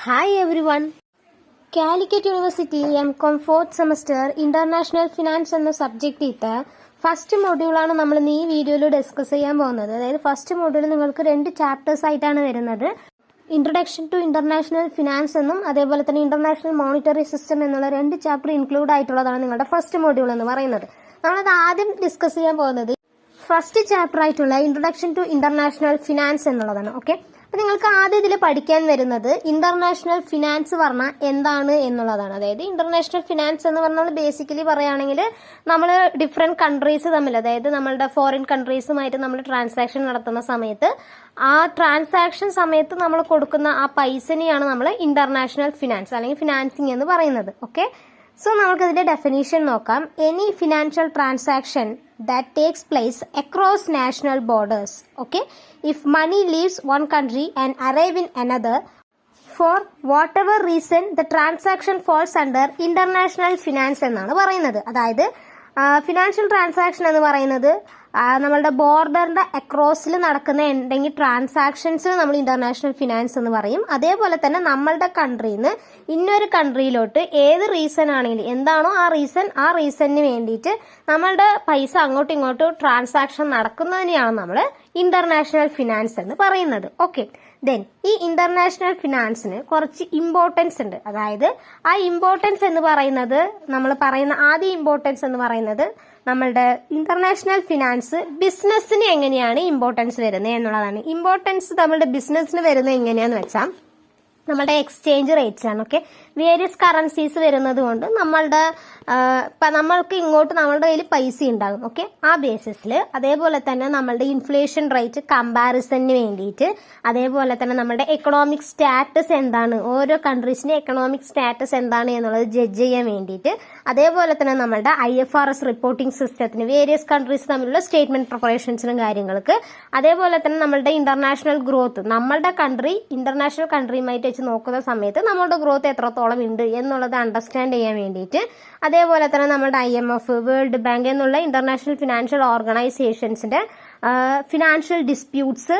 Hi everyone. Calicut University M.Com 4th semester International Finance എന്ന subject ഇട്ട് first മൊഡ്യൂളാണ് നമ്മൾ ഈ വീഡിയോയിൽ ഡിസ്കസ് ചെയ്യാൻ പോകുന്നത്. അതായത് ഫസ്റ്റ് മൊഡ്യൂൾ നിങ്ങൾക്ക് 2 ചാപ്റ്റേഴ്സ് ആയിട്ടാണ് വരുന്നത്. ഇൻട്രൊഡക്ഷൻ ടു ഇന്റർനാഷണൽ ഫിനാൻസ് എന്നും അതേപോലെ തന്നെ ഇന്റർനാഷണൽ മോണിറ്ററി സിസ്റ്റം എന്നുള്ള 2 ചാപ്റ്റർ ഇൻക്ലൂഡ് ആയിട്ടുള്ളതാണ് നിങ്ങളുടെ ഫസ്റ്റ് മൊഡ്യൂൾ എന്ന് പറയുന്നത്. നമ്മളത് ആദ്യം ഡിസ്കസ് ചെയ്യാൻ പോകുന്നത് ഫസ്റ്റ് ചാപ്റ്റർ ആയിട്ടുള്ള ഇൻട്രൊഡക്ഷൻ ടു ഇന്റർനാഷണൽ ഫിനാൻസ് എന്നുള്ളതാണ്. ഓക്കെ, അപ്പൊ നിങ്ങൾക്ക് ആദ്യം ഇതിൽ പഠിക്കാൻ വരുന്നത് ഇന്റർനാഷണൽ ഫിനാൻസ് പറഞ്ഞാൽ എന്താണ് എന്നുള്ളതാണ്. അതായത് ഇന്റർനാഷണൽ ഫിനാൻസ് എന്ന് പറഞ്ഞാൽ ബേസിക്കലി പറയുകയാണെങ്കിൽ നമ്മൾ ഡിഫറെന്റ് കൺട്രീസ് തമ്മിൽ, അതായത് നമ്മളുടെ ഫോറിൻ കൺട്രീസുമായിട്ട് നമ്മൾ ട്രാൻസാക്ഷൻ നടത്തുന്ന സമയത്ത് ആ ട്രാൻസാക്ഷൻ സമയത്ത് നമ്മൾ കൊടുക്കുന്ന ആ പൈസനെയാണ് നമ്മൾ ഇന്റർനാഷണൽ ഫിനാൻസ് അല്ലെങ്കിൽ ഫിനാൻസിങ് എന്ന് പറയുന്നത്. ഓക്കെ, സോ നമുക്ക് ഇതിന്റെ ഡെഫിനേഷൻ നോക്കാം. Any financial transaction that takes place across national borders. Okay, if money leaves one country and arrive in another, for whatever reason the transaction falls under international finance എന്നാണ് പറയുന്നത്. അതായത് financial transaction എന്ന് പറയുന്നത് നമ്മളുടെ ബോർഡറിന്റെ അക്രോസിൽ നടക്കുന്ന എന്തെങ്കിലും transactions നമ്മൾ international finance എന്ന് പറയും. അതേപോലെ തന്നെ നമ്മളുടെ കൺട്രിയിൽ നിന്ന് ഇന്നൊരു കൺട്രിയിലോട്ട് ഏത് റീസൺ ആണെങ്കിലും എന്താണോ ആ റീസണിന് വേണ്ടിയിട്ട് നമ്മളുടെ പൈസ അങ്ങോട്ടും ഇങ്ങോട്ടും ട്രാൻസാക്ഷൻ നടക്കുന്നതിനെയാണ് നമ്മൾ ഇന്റർനാഷണൽ ഫിനാൻസ് എന്ന് പറയുന്നത്. ഓക്കെ, ദെൻ ഈ ഇന്റർനാഷണൽ ഫിനാൻസിന് കുറച്ച് ഇമ്പോർട്ടൻസ് ഉണ്ട്. അതായത് ആ ഇമ്പോർട്ടൻസ് എന്ന് പറയുന്നത് നമ്മൾ പറയുന്ന ആദ്യ ഇമ്പോർട്ടൻസ് എന്ന് പറയുന്നത് നമ്മളുടെ ഇന്റർനാഷണൽ ഫിനാൻസ് ബിസിനസ്സിന് എങ്ങനെയാണ് ഇമ്പോർട്ടൻസ് വരുന്നത് എന്നുള്ളതാണ്. ഇമ്പോർട്ടൻസ് നമ്മളുടെ ബിസിനസ്സിന് വരുന്നത് എങ്ങനെയാന്ന് വെച്ചാൽ നമ്മളുടെ എക്സ്ചേഞ്ച് റേറ്റ്സ് ആണ്. ഓക്കെ, വേരിയസ് കറൻസീസ് വരുന്നത് കൊണ്ട് നമ്മൾക്ക് ഇങ്ങോട്ട് നമ്മളുടെ കയ്യിൽ പൈസ ഉണ്ടാകും. ഓക്കെ, ആ ബേസിസിൽ അതേപോലെ തന്നെ നമ്മളുടെ ഇൻഫ്ലേഷൻ റേറ്റ് കമ്പാരിസണിന് വേണ്ടിയിട്ട്, അതേപോലെ തന്നെ നമ്മുടെ എക്കണോമിക് സ്റ്റാറ്റസ് എന്താണ്, ഓരോ കൺട്രീസിന്റെ എക്കണോമിക് സ്റ്റാറ്റസ് എന്താണ് എന്നുള്ളത് ജഡ്ജ് ചെയ്യാൻ വേണ്ടിയിട്ട്, അതേപോലെ തന്നെ നമ്മളുടെ IFRS റിപ്പോർട്ടിംഗ് സിസ്റ്റത്തിന് വേരിയസ് കൺട്രീസ് തമ്മിലുള്ള സ്റ്റേറ്റ്മെന്റ് പ്രിപ്പറേഷൻസിനും കാര്യങ്ങൾക്ക്, അതേപോലെ തന്നെ നമ്മളുടെ ഇന്റർനാഷണൽ ഗ്രോത്ത്, നമ്മളുടെ കൺട്രി ഇന്റർനാഷണൽ കൺട്രിയുമായിട്ട് വെച്ച് നോക്കുന്ന സമയത്ത് നമ്മളുടെ ഗ്രോത്ത് എത്രത്തോളം ഉണ്ട് എന്നുള്ളത് അണ്ടർസ്റ്റാൻഡ് ചെയ്യാൻ വേണ്ടിയിട്ട്, അതേപോലെ തന്നെ നമ്മുടെ IMF, വേൾഡ് ബാങ്ക് എന്നുള്ള ഇന്റർനാഷണൽ ഫിനാൻഷ്യൽ ഓർഗനൈസേഷൻസിന്റെ ഫിനാൻഷ്യൽ ഡിസ്പ്യൂട്ട്സ്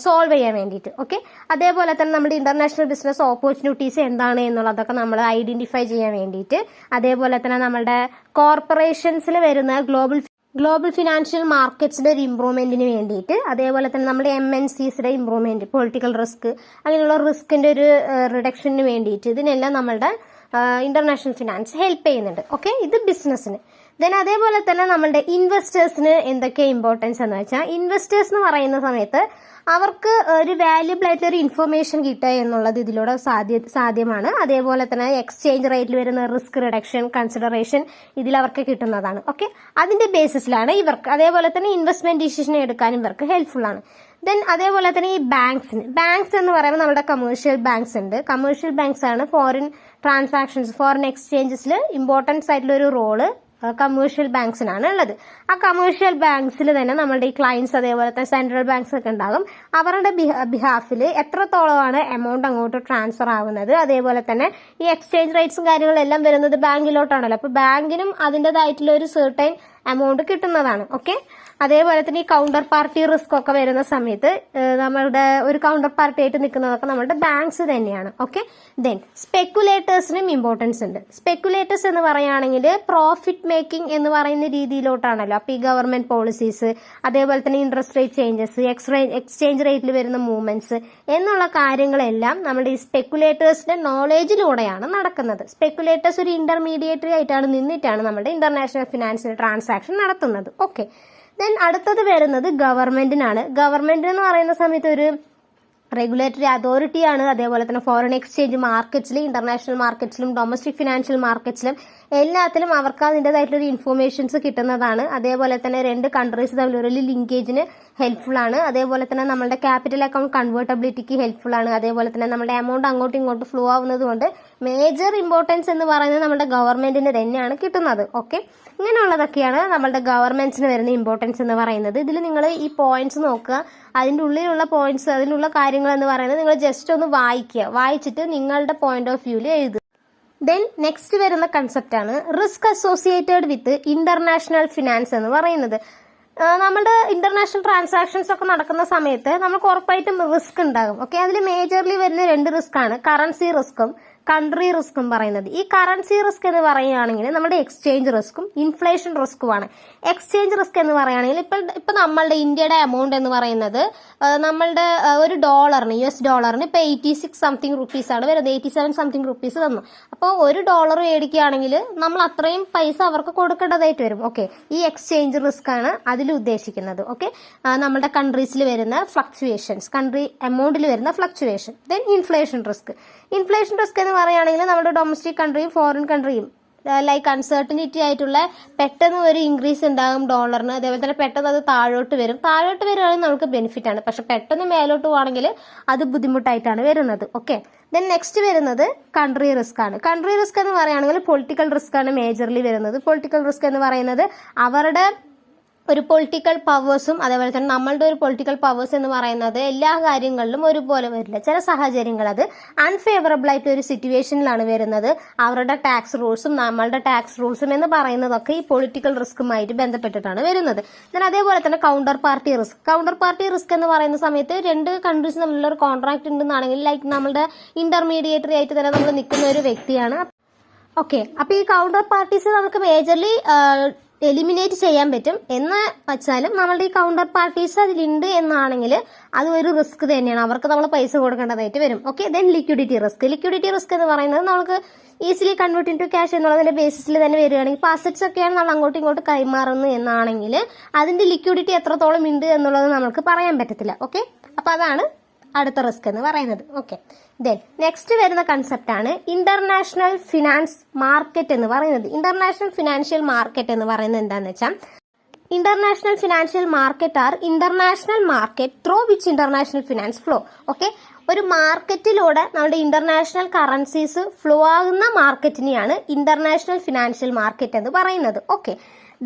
സോൾവ് ചെയ്യാൻ വേണ്ടിയിട്ട്. ഓക്കെ, അതേപോലെ തന്നെ നമ്മുടെ ഇന്റർനാഷണൽ ബിസിനസ് ഓപ്പർച്യൂണിറ്റീസ് എന്താണ് എന്നുള്ളതൊക്കെ നമ്മൾ ഐഡന്റിഫൈ ചെയ്യാൻ വേണ്ടിയിട്ട്, അതേപോലെ തന്നെ നമ്മുടെ കോർപ്പറേഷൻസിൽ വരുന്ന ഗ്ലോബൽ ഫിനാൻഷ്യൽ മാർക്കറ്റ്സിന്റെ ഒരു ഇംപ്രൂവ്മെന്റിന് വേണ്ടിയിട്ട്, അതേപോലെ തന്നെ നമ്മുടെ MNCസിന്റെ ഇംപ്രൂവ്മെന്റ്, പൊളിറ്റിക്കൽ റിസ്ക്, അങ്ങനെയുള്ള റിസ്കിന്റെ ഒരു റിഡക്ഷന് വേണ്ടിയിട്ട് ഇതിനെല്ലാം നമ്മളുടെ ഇന്റർനാഷണൽ ഫിനാൻസ് ഹെൽപ്പ് ചെയ്യുന്നുണ്ട്. ഓക്കെ, ഇത് ബിസിനസ്സിന്. ദെൻ അതേപോലെ തന്നെ നമ്മളുടെ ഇൻവെസ്റ്റേഴ്സിന് എന്തൊക്കെ ഇമ്പോർട്ടൻസ് എന്ന് വെച്ചാൽ, ഇൻവെസ്റ്റേഴ്സ് എന്ന് പറയുന്ന സമയത്ത് അവർക്ക് ഒരു വാല്യുബിൾ ആയിട്ടുള്ള ഒരു ഇൻഫർമേഷൻ കിട്ടുക എന്നുള്ളത് ഇതിലൂടെ സാധ്യമാണ്. അതേപോലെ തന്നെ എക്സ്ചേഞ്ച് റേറ്റിൽ വരുന്ന റിസ്ക് റിഡക്ഷൻ കൺസിഡറേഷൻ ഇതിൽ അവർക്ക് കിട്ടുന്നതാണ്. ഓക്കെ, അതിന്റെ ബേസിസിലാണ് ഇവർക്ക്, അതേപോലെ തന്നെ ഇൻവെസ്റ്റ്മെന്റ് ഡിസിഷൻ എടുക്കാനും ഇവർക്ക് ഹെൽപ്ഫുൾ ആണ്. ദെൻ അതേപോലെ തന്നെ ഈ ബാങ്ക്സ് എന്ന് പറയുമ്പോൾ നമ്മുടെ കമേഴ്ഷ്യൽ ബാങ്ക്സ് ഉണ്ട്. കമേഴ്ഷ്യൽ ബാങ്ക്സ് ആണ് ഫോറിൻ ട്രാൻസാക്ഷൻസ്, ഫോറിൻ എക്സ്ചേഞ്ചസിൽ ഇമ്പോർട്ടൻസ് ആയിട്ടുള്ള ഒരു റോള് കമേഴ്ഷ്യൽ ബാങ്ക്സിനാണ് ഉള്ളത്. ആ കമേഴ്ഷ്യൽ ബാങ്ക്സിൽ തന്നെ നമ്മളുടെ ഈ ക്ലയൻസ്, അതേപോലെ തന്നെ സെൻട്രൽ ബാങ്ക്സ് ഒക്കെ ഉണ്ടാകും. അവരുടെ ബിഹാഫിൽ എത്രത്തോളമാണ് എമൗണ്ട് അങ്ങോട്ട് ട്രാൻസ്ഫർ ആവുന്നത്, അതേപോലെ തന്നെ ഈ എക്സ്ചേഞ്ച് റേറ്റ്സും കാര്യങ്ങളെല്ലാം വരുന്നത് ബാങ്കിലോട്ടാണല്ലോ. അപ്പൊ ബാങ്കിനും അതിൻ്റെതായിട്ടുള്ള ഒരു സെർട്ടൈൻ എമൗണ്ട് കിട്ടുന്നതാണ്. ഓക്കെ, അതേപോലെ തന്നെ ഈ കൗണ്ടർ പാർട്ടി റിസ്ക് ഒക്കെ വരുന്ന സമയത്ത് നമ്മളുടെ ഒരു കൗണ്ടർ പാർട്ടി ആയിട്ട് നിൽക്കുന്നതൊക്കെ നമ്മുടെ ബാങ്ക്സ് തന്നെയാണ്. ഓക്കെ, ദെൻ സ്പെക്കുലേറ്റേഴ്സിനും ഇമ്പോർട്ടൻസ് ഉണ്ട്. സ്പെക്കുലേറ്റേഴ്സ് എന്ന് പറയുകയാണെങ്കിൽ പ്രോഫിറ്റ് മേക്കിംഗ് എന്ന് പറയുന്ന രീതിയിലോട്ടാണല്ലോ. അപ്പൊ ഈ ഗവൺമെന്റ് പോളിസീസ്, അതേപോലെ തന്നെ ഇൻട്രസ്റ്റ് റേറ്റ് ചേഞ്ചസ്, എക്സ്ചേഞ്ച് റേറ്റിൽ വരുന്ന മൂവ്മെന്റ്സ് എന്നുള്ള കാര്യങ്ങളെല്ലാം നമ്മുടെ ഈ സ്പെക്കുലേറ്റേഴ്സിന്റെ നോളേജിലൂടെയാണ് നടക്കുന്നത്. സ്പെക്കുലേറ്റേഴ്സ് ഒരു ഇന്റർമീഡിയേറ്ററി ആയിട്ടാണ് നിന്നിട്ടാണ് നമ്മുടെ ഇന്റർനാഷണൽ ഫിനാൻഷ്യൽ ട്രാൻസാക്ഷൻ നടത്തുന്നത്. ഓക്കെ, ദെൻ അടുത്തത് വരുന്നത് ഗവൺമെന്റിനാണ്. ഗവൺമെന്റ് എന്ന് പറയുന്ന സമയത്ത് ഒരു റെഗുലേറ്ററി അതോറിറ്റിയാണ്. അതേപോലെ തന്നെ ഫോറിൻ എക്സ്ചേഞ്ച് മാർക്കറ്റ്സിലും ഇന്റർനാഷണൽ മാർക്കറ്റ്സിലും ഡൊമസ്റ്റിക് ഫിനാൻഷ്യൽ മാർക്കറ്റ്സിലും എല്ലാത്തിലും അവർക്ക് അതിൻ്റെതായിട്ടുള്ള ഒരു ഇൻഫോർമേഷൻസ് കിട്ടുന്നതാണ്. അതേപോലെ തന്നെ 2 കൺട്രീസ് തമ്മിൽ ഒരു ലിങ്കേജിന് ഹെൽപ്ഫുൾ ആണ്. അതേപോലെ തന്നെ നമ്മുടെ ക്യാപിറ്റൽ അക്കൗണ്ട് കൺവേർട്ടബിലിറ്റിക്ക് ഹെൽപ്ഫുൾ ആണ്. അതേപോലെ തന്നെ നമ്മുടെ എമൗണ്ട് അങ്ങോട്ടും ഇങ്ങോട്ടും ഫ്ലോ ആവുന്നത് കൊണ്ട് മേജർ ഇമ്പോർട്ടൻസ് എന്ന് പറയുന്നത് നമ്മുടെ ഗവൺമെന്റിന് തന്നെയാണ് കിട്ടുന്നത്. ഓക്കെ, ഇങ്ങനെയുള്ളതൊക്കെയാണ് നമ്മളുടെ ഗവൺമെന്റ്സിന് വരുന്ന ഇമ്പോർട്ടൻസ് എന്ന് പറയുന്നത്. ഇതിൽ നിങ്ങൾ ഈ പോയിന്റ്സ് നോക്കുക, അതിൻ്റെ ഉള്ളിലുള്ള പോയിന്റ്സ്, അതിലുള്ള കാര്യങ്ങൾ എന്ന് പറയുന്നത് നിങ്ങൾ ജസ്റ്റ് ഒന്ന് വായിച്ചിട്ട് നിങ്ങളുടെ പോയിന്റ് ഓഫ് വ്യൂവിൽ എഴുതുക. ദെൻ നെക്സ്റ്റ് വരുന്ന കൺസെപ്റ്റ് ആണ് risk associated with international finance എന്ന് പറയുന്നത്. നമ്മുടെ ഇന്റർനാഷണൽ ട്രാൻസാക്ഷൻസ് ഒക്കെ നടക്കുന്ന സമയത്ത് നമുക്ക് ഉറപ്പായിട്ടും റിസ്ക് ഉണ്ടാകും. ഓക്കെ, അതിൽ മേജർലി വരുന്ന 2 റിസ്ക് ആണ്, കറൻസി റിസ്ക്കും കൺട്രി റിസ്ക്കും പറയുന്നത്. ഈ കറൻസി റിസ്ക് എന്ന് പറയുകയാണെങ്കിൽ നമ്മുടെ എക്സ്ചേഞ്ച് റിസ്ക്കും ഇൻഫ്ലേഷൻ റിസ്ക്കുമാണ്. എക്സ്ചേഞ്ച് റിസ്ക് എന്ന് പറയുകയാണെങ്കിൽ ഇപ്പൊ നമ്മളുടെ ഇന്ത്യയുടെ എമൗണ്ട് എന്ന് പറയുന്നത് നമ്മളുടെ ഒരു ഡോളറിന് US$ന് ഇപ്പൊ 86 സംതിങ് റുപ്പീസ് ആണ് വരുന്നത്, 87 സംതിങ് റുപ്പീസ് തന്നു. അപ്പോൾ $1 മേടിക്കുകയാണെങ്കിൽ നമ്മൾ അത്രയും പൈസ അവർക്ക് കൊടുക്കേണ്ടതായിട്ട് വരും. ഓക്കെ, ഈ എക്സ്ചേഞ്ച് റിസ്ക് ആണ് അതിൽ ഉദ്ദേശിക്കുന്നത്. ഓക്കെ, നമ്മുടെ കൺട്രീസിൽ വരുന്ന ഫ്ലക്ച്വേഷൻസ്, കൺട്രി എമൗണ്ടിൽ വരുന്ന fluctuation. Then inflation risk. Inflation risk എന്ന് പറയുകയാണെങ്കിൽ നമ്മുടെ ഡൊമസ്റ്റിക് കൺട്രിയും ഫോറിൻ കൺട്രിയും ലൈക്ക് അൺസർട്ടനിറ്റി ആയിട്ടുള്ള പെട്ടെന്ന് ഒരു ഇൻക്രീസ് ഉണ്ടാകും ഡോളറിന്, അതേപോലെ തന്നെ പെട്ടെന്ന് അത് താഴോട്ട് വരികയാണെങ്കിൽ നമുക്ക് ബെനിഫിറ്റ് ആണ്. പക്ഷെ പെട്ടെന്ന് മേലോട്ട് പോവാണെങ്കിൽ അത് ബുദ്ധിമുട്ടായിട്ടാണ് വരുന്നത്. ഓക്കെ, ദെൻ നെക്സ്റ്റ് വരുന്നത് കൺട്രി റിസ്ക് ആണ്. കൺട്രി റിസ്ക് എന്ന് പറയുകയാണെങ്കിൽ പൊളിറ്റിക്കൽ റിസ്ക് ആണ് മേജർലി വരുന്നത്. പൊളിറ്റിക്കൽ റിസ്ക് എന്ന് പറയുന്നത് അവരുടെ ഒരു പൊളിറ്റിക്കൽ പവേഴ്സും അതേപോലെ തന്നെ നമ്മളുടെ ഒരു പൊളിറ്റിക്കൽ പവേഴ്സ് എന്ന് പറയുന്നത് എല്ലാ കാര്യങ്ങളിലും ഒരുപോലെ വരില്ല. ചില സാഹചര്യങ്ങൾ അത് അൺഫേവറബിൾ ആയിട്ട് ഒരു സിറ്റുവേഷനിലാണ് വരുന്നത്. അവരുടെ ടാക്സ് റൂൾസും നമ്മളുടെ ടാക്സ് റൂൾസും എന്ന് പറയുന്നതൊക്കെ ഈ പൊളിറ്റിക്കൽ റിസ്ക്കുമായിട്ട് ബന്ധപ്പെട്ടിട്ടാണ് വരുന്നത്. എന്നാൽ അതേപോലെ തന്നെ counter party risk. Counter party risk എന്ന് പറയുന്ന സമയത്ത് 2 കൺട്രീസ് തമ്മിലുള്ള ഒരു കോൺട്രാക്ട് ഉണ്ടെന്നാണെങ്കിൽ ലൈക്ക് നമ്മുടെ ഇന്റർമീഡിയേറ്ററി ആയിട്ട് തന്നെ നമ്മൾ നിൽക്കുന്ന ഒരു വ്യക്തിയാണ്. ഓക്കെ, അപ്പൊ ഈ കൗണ്ടർ പാർട്ടീസ് നമുക്ക് മേജർലി എലിമിനേറ്റ് ചെയ്യാൻ പറ്റും. എന്ന് വെച്ചാലും നമ്മളുടെ ഈ കൗണ്ടർ പാർട്ടീസ് അതിലുണ്ട് എന്നാണെങ്കിൽ അത് ഒരു റിസ്ക് തന്നെയാണ്, അവർക്ക് നമ്മൾ പൈസ കൊടുക്കേണ്ടതായിട്ട് വരും. Okay, then liquidity risk. Liquidity risk എന്ന് പറയുന്നത് നമുക്ക് easily convert into cash എന്നുള്ളതിന്റെ ബേസിസിൽ തന്നെ വരികയാണെങ്കിൽ ഇപ്പോൾ അസറ്റ്സ് ഒക്കെയാണ് നമ്മൾ അങ്ങോട്ടും ഇങ്ങോട്ടും കൈമാറുന്നത് എന്നാണെങ്കിൽ അതിന്റെ ലിക്വിഡിറ്റി എത്രത്തോളം ഉണ്ട് എന്നുള്ളത് നമുക്ക് പറയാൻ പറ്റത്തില്ല. ഓക്കെ, അപ്പൊ അതാണ് അടുത്ത റിസ്ക് എന്ന് പറയുന്നത്. ഓക്കെ, ദെൻ നെക്സ്റ്റ് വരുന്ന കൺസെപ്റ്റ് ആണ് ഇന്റർനാഷണൽ ഫിനാൻസ് മാർക്കറ്റ് എന്ന് പറയുന്നത്. ഇന്റർനാഷണൽ ഫിനാൻഷ്യൽ മാർക്കറ്റ് എന്ന് പറയുന്നത് എന്താണെന്ന് വെച്ചാൽ international financial market are international market through which international finance flow. Okay, ഒരു മാർക്കറ്റിലൂടെ നമ്മുടെ ഇന്റർനാഷണൽ കറൻസീസ് ഫ്ലോ ആകുന്ന മാർക്കറ്റിനെയാണ് ഇന്റർനാഷണൽ ഫിനാൻഷ്യൽ മാർക്കറ്റ് എന്ന് പറയുന്നത്. ഓക്കെ,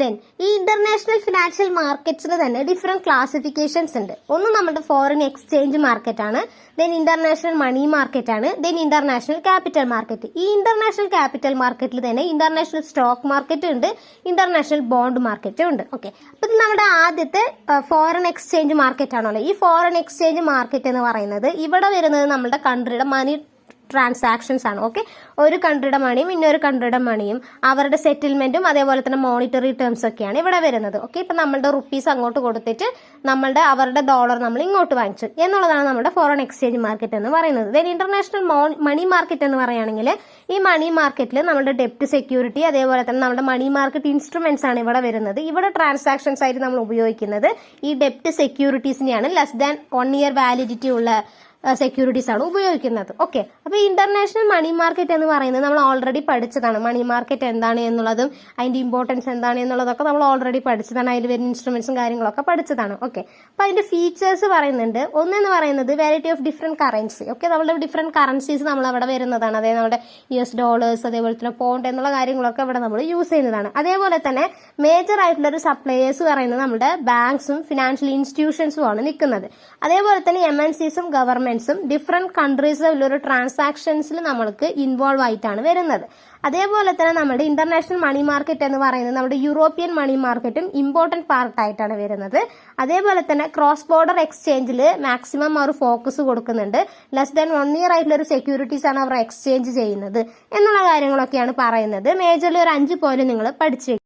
ദെൻ ഈ ഇന്റർനാഷണൽ ഫിനാൻഷ്യൽ മാർക്കറ്റ്സിന് തന്നെ ഡിഫറെന്റ് ക്ലാസിഫിക്കേഷൻസ് ഉണ്ട്. ഒന്ന് നമ്മുടെ ഫോറിൻ എക്സ്ചേഞ്ച് മാർക്കറ്റ് ആണ്, ദെൻ ഇന്റർനാഷണൽ മണി മാർക്കറ്റ് ആണ്, ദെൻ ഇന്റർനാഷണൽ ക്യാപിറ്റൽ മാർക്കറ്റ്. ഈ ഇന്റർനാഷണൽ ക്യാപിറ്റൽ മാർക്കറ്റിൽ തന്നെ ഇന്റർനാഷണൽ സ്റ്റോക്ക് മാർക്കറ്റ് ഉണ്ട്, ഇന്റർനാഷണൽ ബോണ്ട് മാർക്കറ്റ് ഉണ്ട്. ഓക്കെ, അപ്പൊ ഇത് നമ്മുടെ ആദ്യത്തെ ഫോറിൻ എക്സ്ചേഞ്ച് മാർക്കറ്റ് ആണല്ലോ. ഈ ഫോറിൻ എക്സ്ചേഞ്ച് മാർക്കറ്റ് എന്ന് പറയുന്നത് ഇവിടെ വരുന്നത് നമ്മുടെ കൺട്രിയുടെ മണി ട്രാൻസാക്ഷൻസ് ആണ്. ഓക്കെ, ഒരു കൺട്രിയുടെ മണിയും ഇന്നൊരു കൺട്രിയുടെ മണിയും അവരുടെ സെറ്റിൽമെന്റും അതേപോലെ തന്നെ മോണിറ്ററി ടേംസ് ഒക്കെയാണ് ഇവിടെ വരുന്നത്. ഓക്കെ, ഇപ്പൊ നമ്മളുടെ റുപ്പീസ് അങ്ങോട്ട് കൊടുത്തിട്ട് അവരുടെ ഡോളർ നമ്മൾ ഇങ്ങോട്ട് വാങ്ങിച്ചു എന്നുള്ളതാണ് നമ്മുടെ ഫോറിൻ എക്സ്ചേഞ്ച് മാർക്കറ്റ് എന്ന് പറയുന്നത്. ദെൻ ഇന്റർനാഷണൽ മണി മാർക്കറ്റ് എന്ന് പറയുകയാണെങ്കിൽ ഈ മണി മാർക്കറ്റിൽ നമ്മുടെ ഡെപ്റ്റ് സെക്യൂരിറ്റി അതേപോലെ തന്നെ നമ്മുടെ മണി മാർക്കറ്റ് ഇൻസ്ട്രുമെന്റ്സ് ആണ് ഇവിടെ വരുന്നത്. ഇവിടെ ട്രാൻസാക്ഷൻസ് ആയിട്ട് നമ്മൾ ഉപയോഗിക്കുന്നത് ഈ ഡെപ്റ്റ് സെക്യൂരിറ്റീസിനെയാണ്. ലെസ് ദാൻ 1 year വാലിഡിറ്റി ഉള്ള സെക്യൂരിറ്റീസ് ആണ് ഉപയോഗിക്കുന്നത്. ഓക്കെ, അപ്പൊ ഇന്റർനാഷണൽ മണി മാർക്കറ്റ് എന്ന് പറയുന്നത് നമ്മൾ ഓൾറെഡി പഠിച്ചതാണ്. മണി മാർക്കറ്റ് എന്താണ് എന്നുള്ളതും അതിന്റെ ഇമ്പോർട്ടൻസ് എന്താണ് എന്നുള്ളതൊക്കെ നമ്മൾ ഓൾറെഡി പഠിച്ചതാണ്. അതിൽ വരുന്ന ഇൻസ്ട്രുമെന്റ്സും കാര്യങ്ങളൊക്കെ പഠിച്ചതാണ്. ഓക്കെ, അപ്പൊ അതിന്റെ ഫീച്ചേഴ്സ് പറയുന്നുണ്ട്. ഒന്നെന്ന് പറയുന്നത് variety of different currency. Okay, നമ്മുടെ ഡിഫറെന്റ് കറൻസീസ് നമ്മൾ അവിടെ വരുന്നതാണ്. അതായത് നമ്മുടെ US$, അതേപോലെ തന്നെ പോണ്ട് എന്നുള്ള കാര്യങ്ങളൊക്കെ ഇവിടെ നമ്മൾ യൂസ് ചെയ്യുന്നതാണ്. അതേപോലെ തന്നെ മേജർ ആയിട്ടുള്ള ഒരു സപ്ലയേഴ്സ് പറയുന്നത് നമ്മുടെ ബാങ്ക്സും ഫിനാൻഷ്യൽ ഇൻസ്റ്റിറ്റ്യൂഷൻസും ആണ് നിൽക്കുന്നത്. അതേപോലെ തന്നെ MNCസും ഗവൺമെന്റ്സും ഡിഫറെന്റ് കൺട്രീസിലുള്ള ട്രാൻസാക്ഷൻസിൽ നമ്മൾക്ക് ഇൻവോൾവ് ആയിട്ടാണ് വരുന്നത്. അതേപോലെ തന്നെ നമ്മുടെ ഇന്റർനാഷണൽ മണി മാർക്കറ്റ് എന്ന് പറയുന്നത് നമ്മുടെ യൂറോപ്യൻ മണി മാർക്കറ്റും ഇമ്പോർട്ടന്റ് പാർട്ടായിട്ടാണ് വരുന്നത്. അതേപോലെ തന്നെ ക്രോസ് ബോർഡർ എക്സ്ചേഞ്ചിൽ മാക്സിമം അവർ ഫോക്കസ് കൊടുക്കുന്നുണ്ട്. ലെസ് ദാൻ 1 year ആയിട്ടുള്ള ഒരു സെക്യൂരിറ്റീസ് ആണ് അവർ എക്സ്ചേഞ്ച് ചെയ്യുന്നത് എന്നുള്ള കാര്യങ്ങളൊക്കെയാണ് പറയുന്നത്. മേജർലി ഒരു 5 പോയിന്റ് നിങ്ങൾ പഠിച്ചു.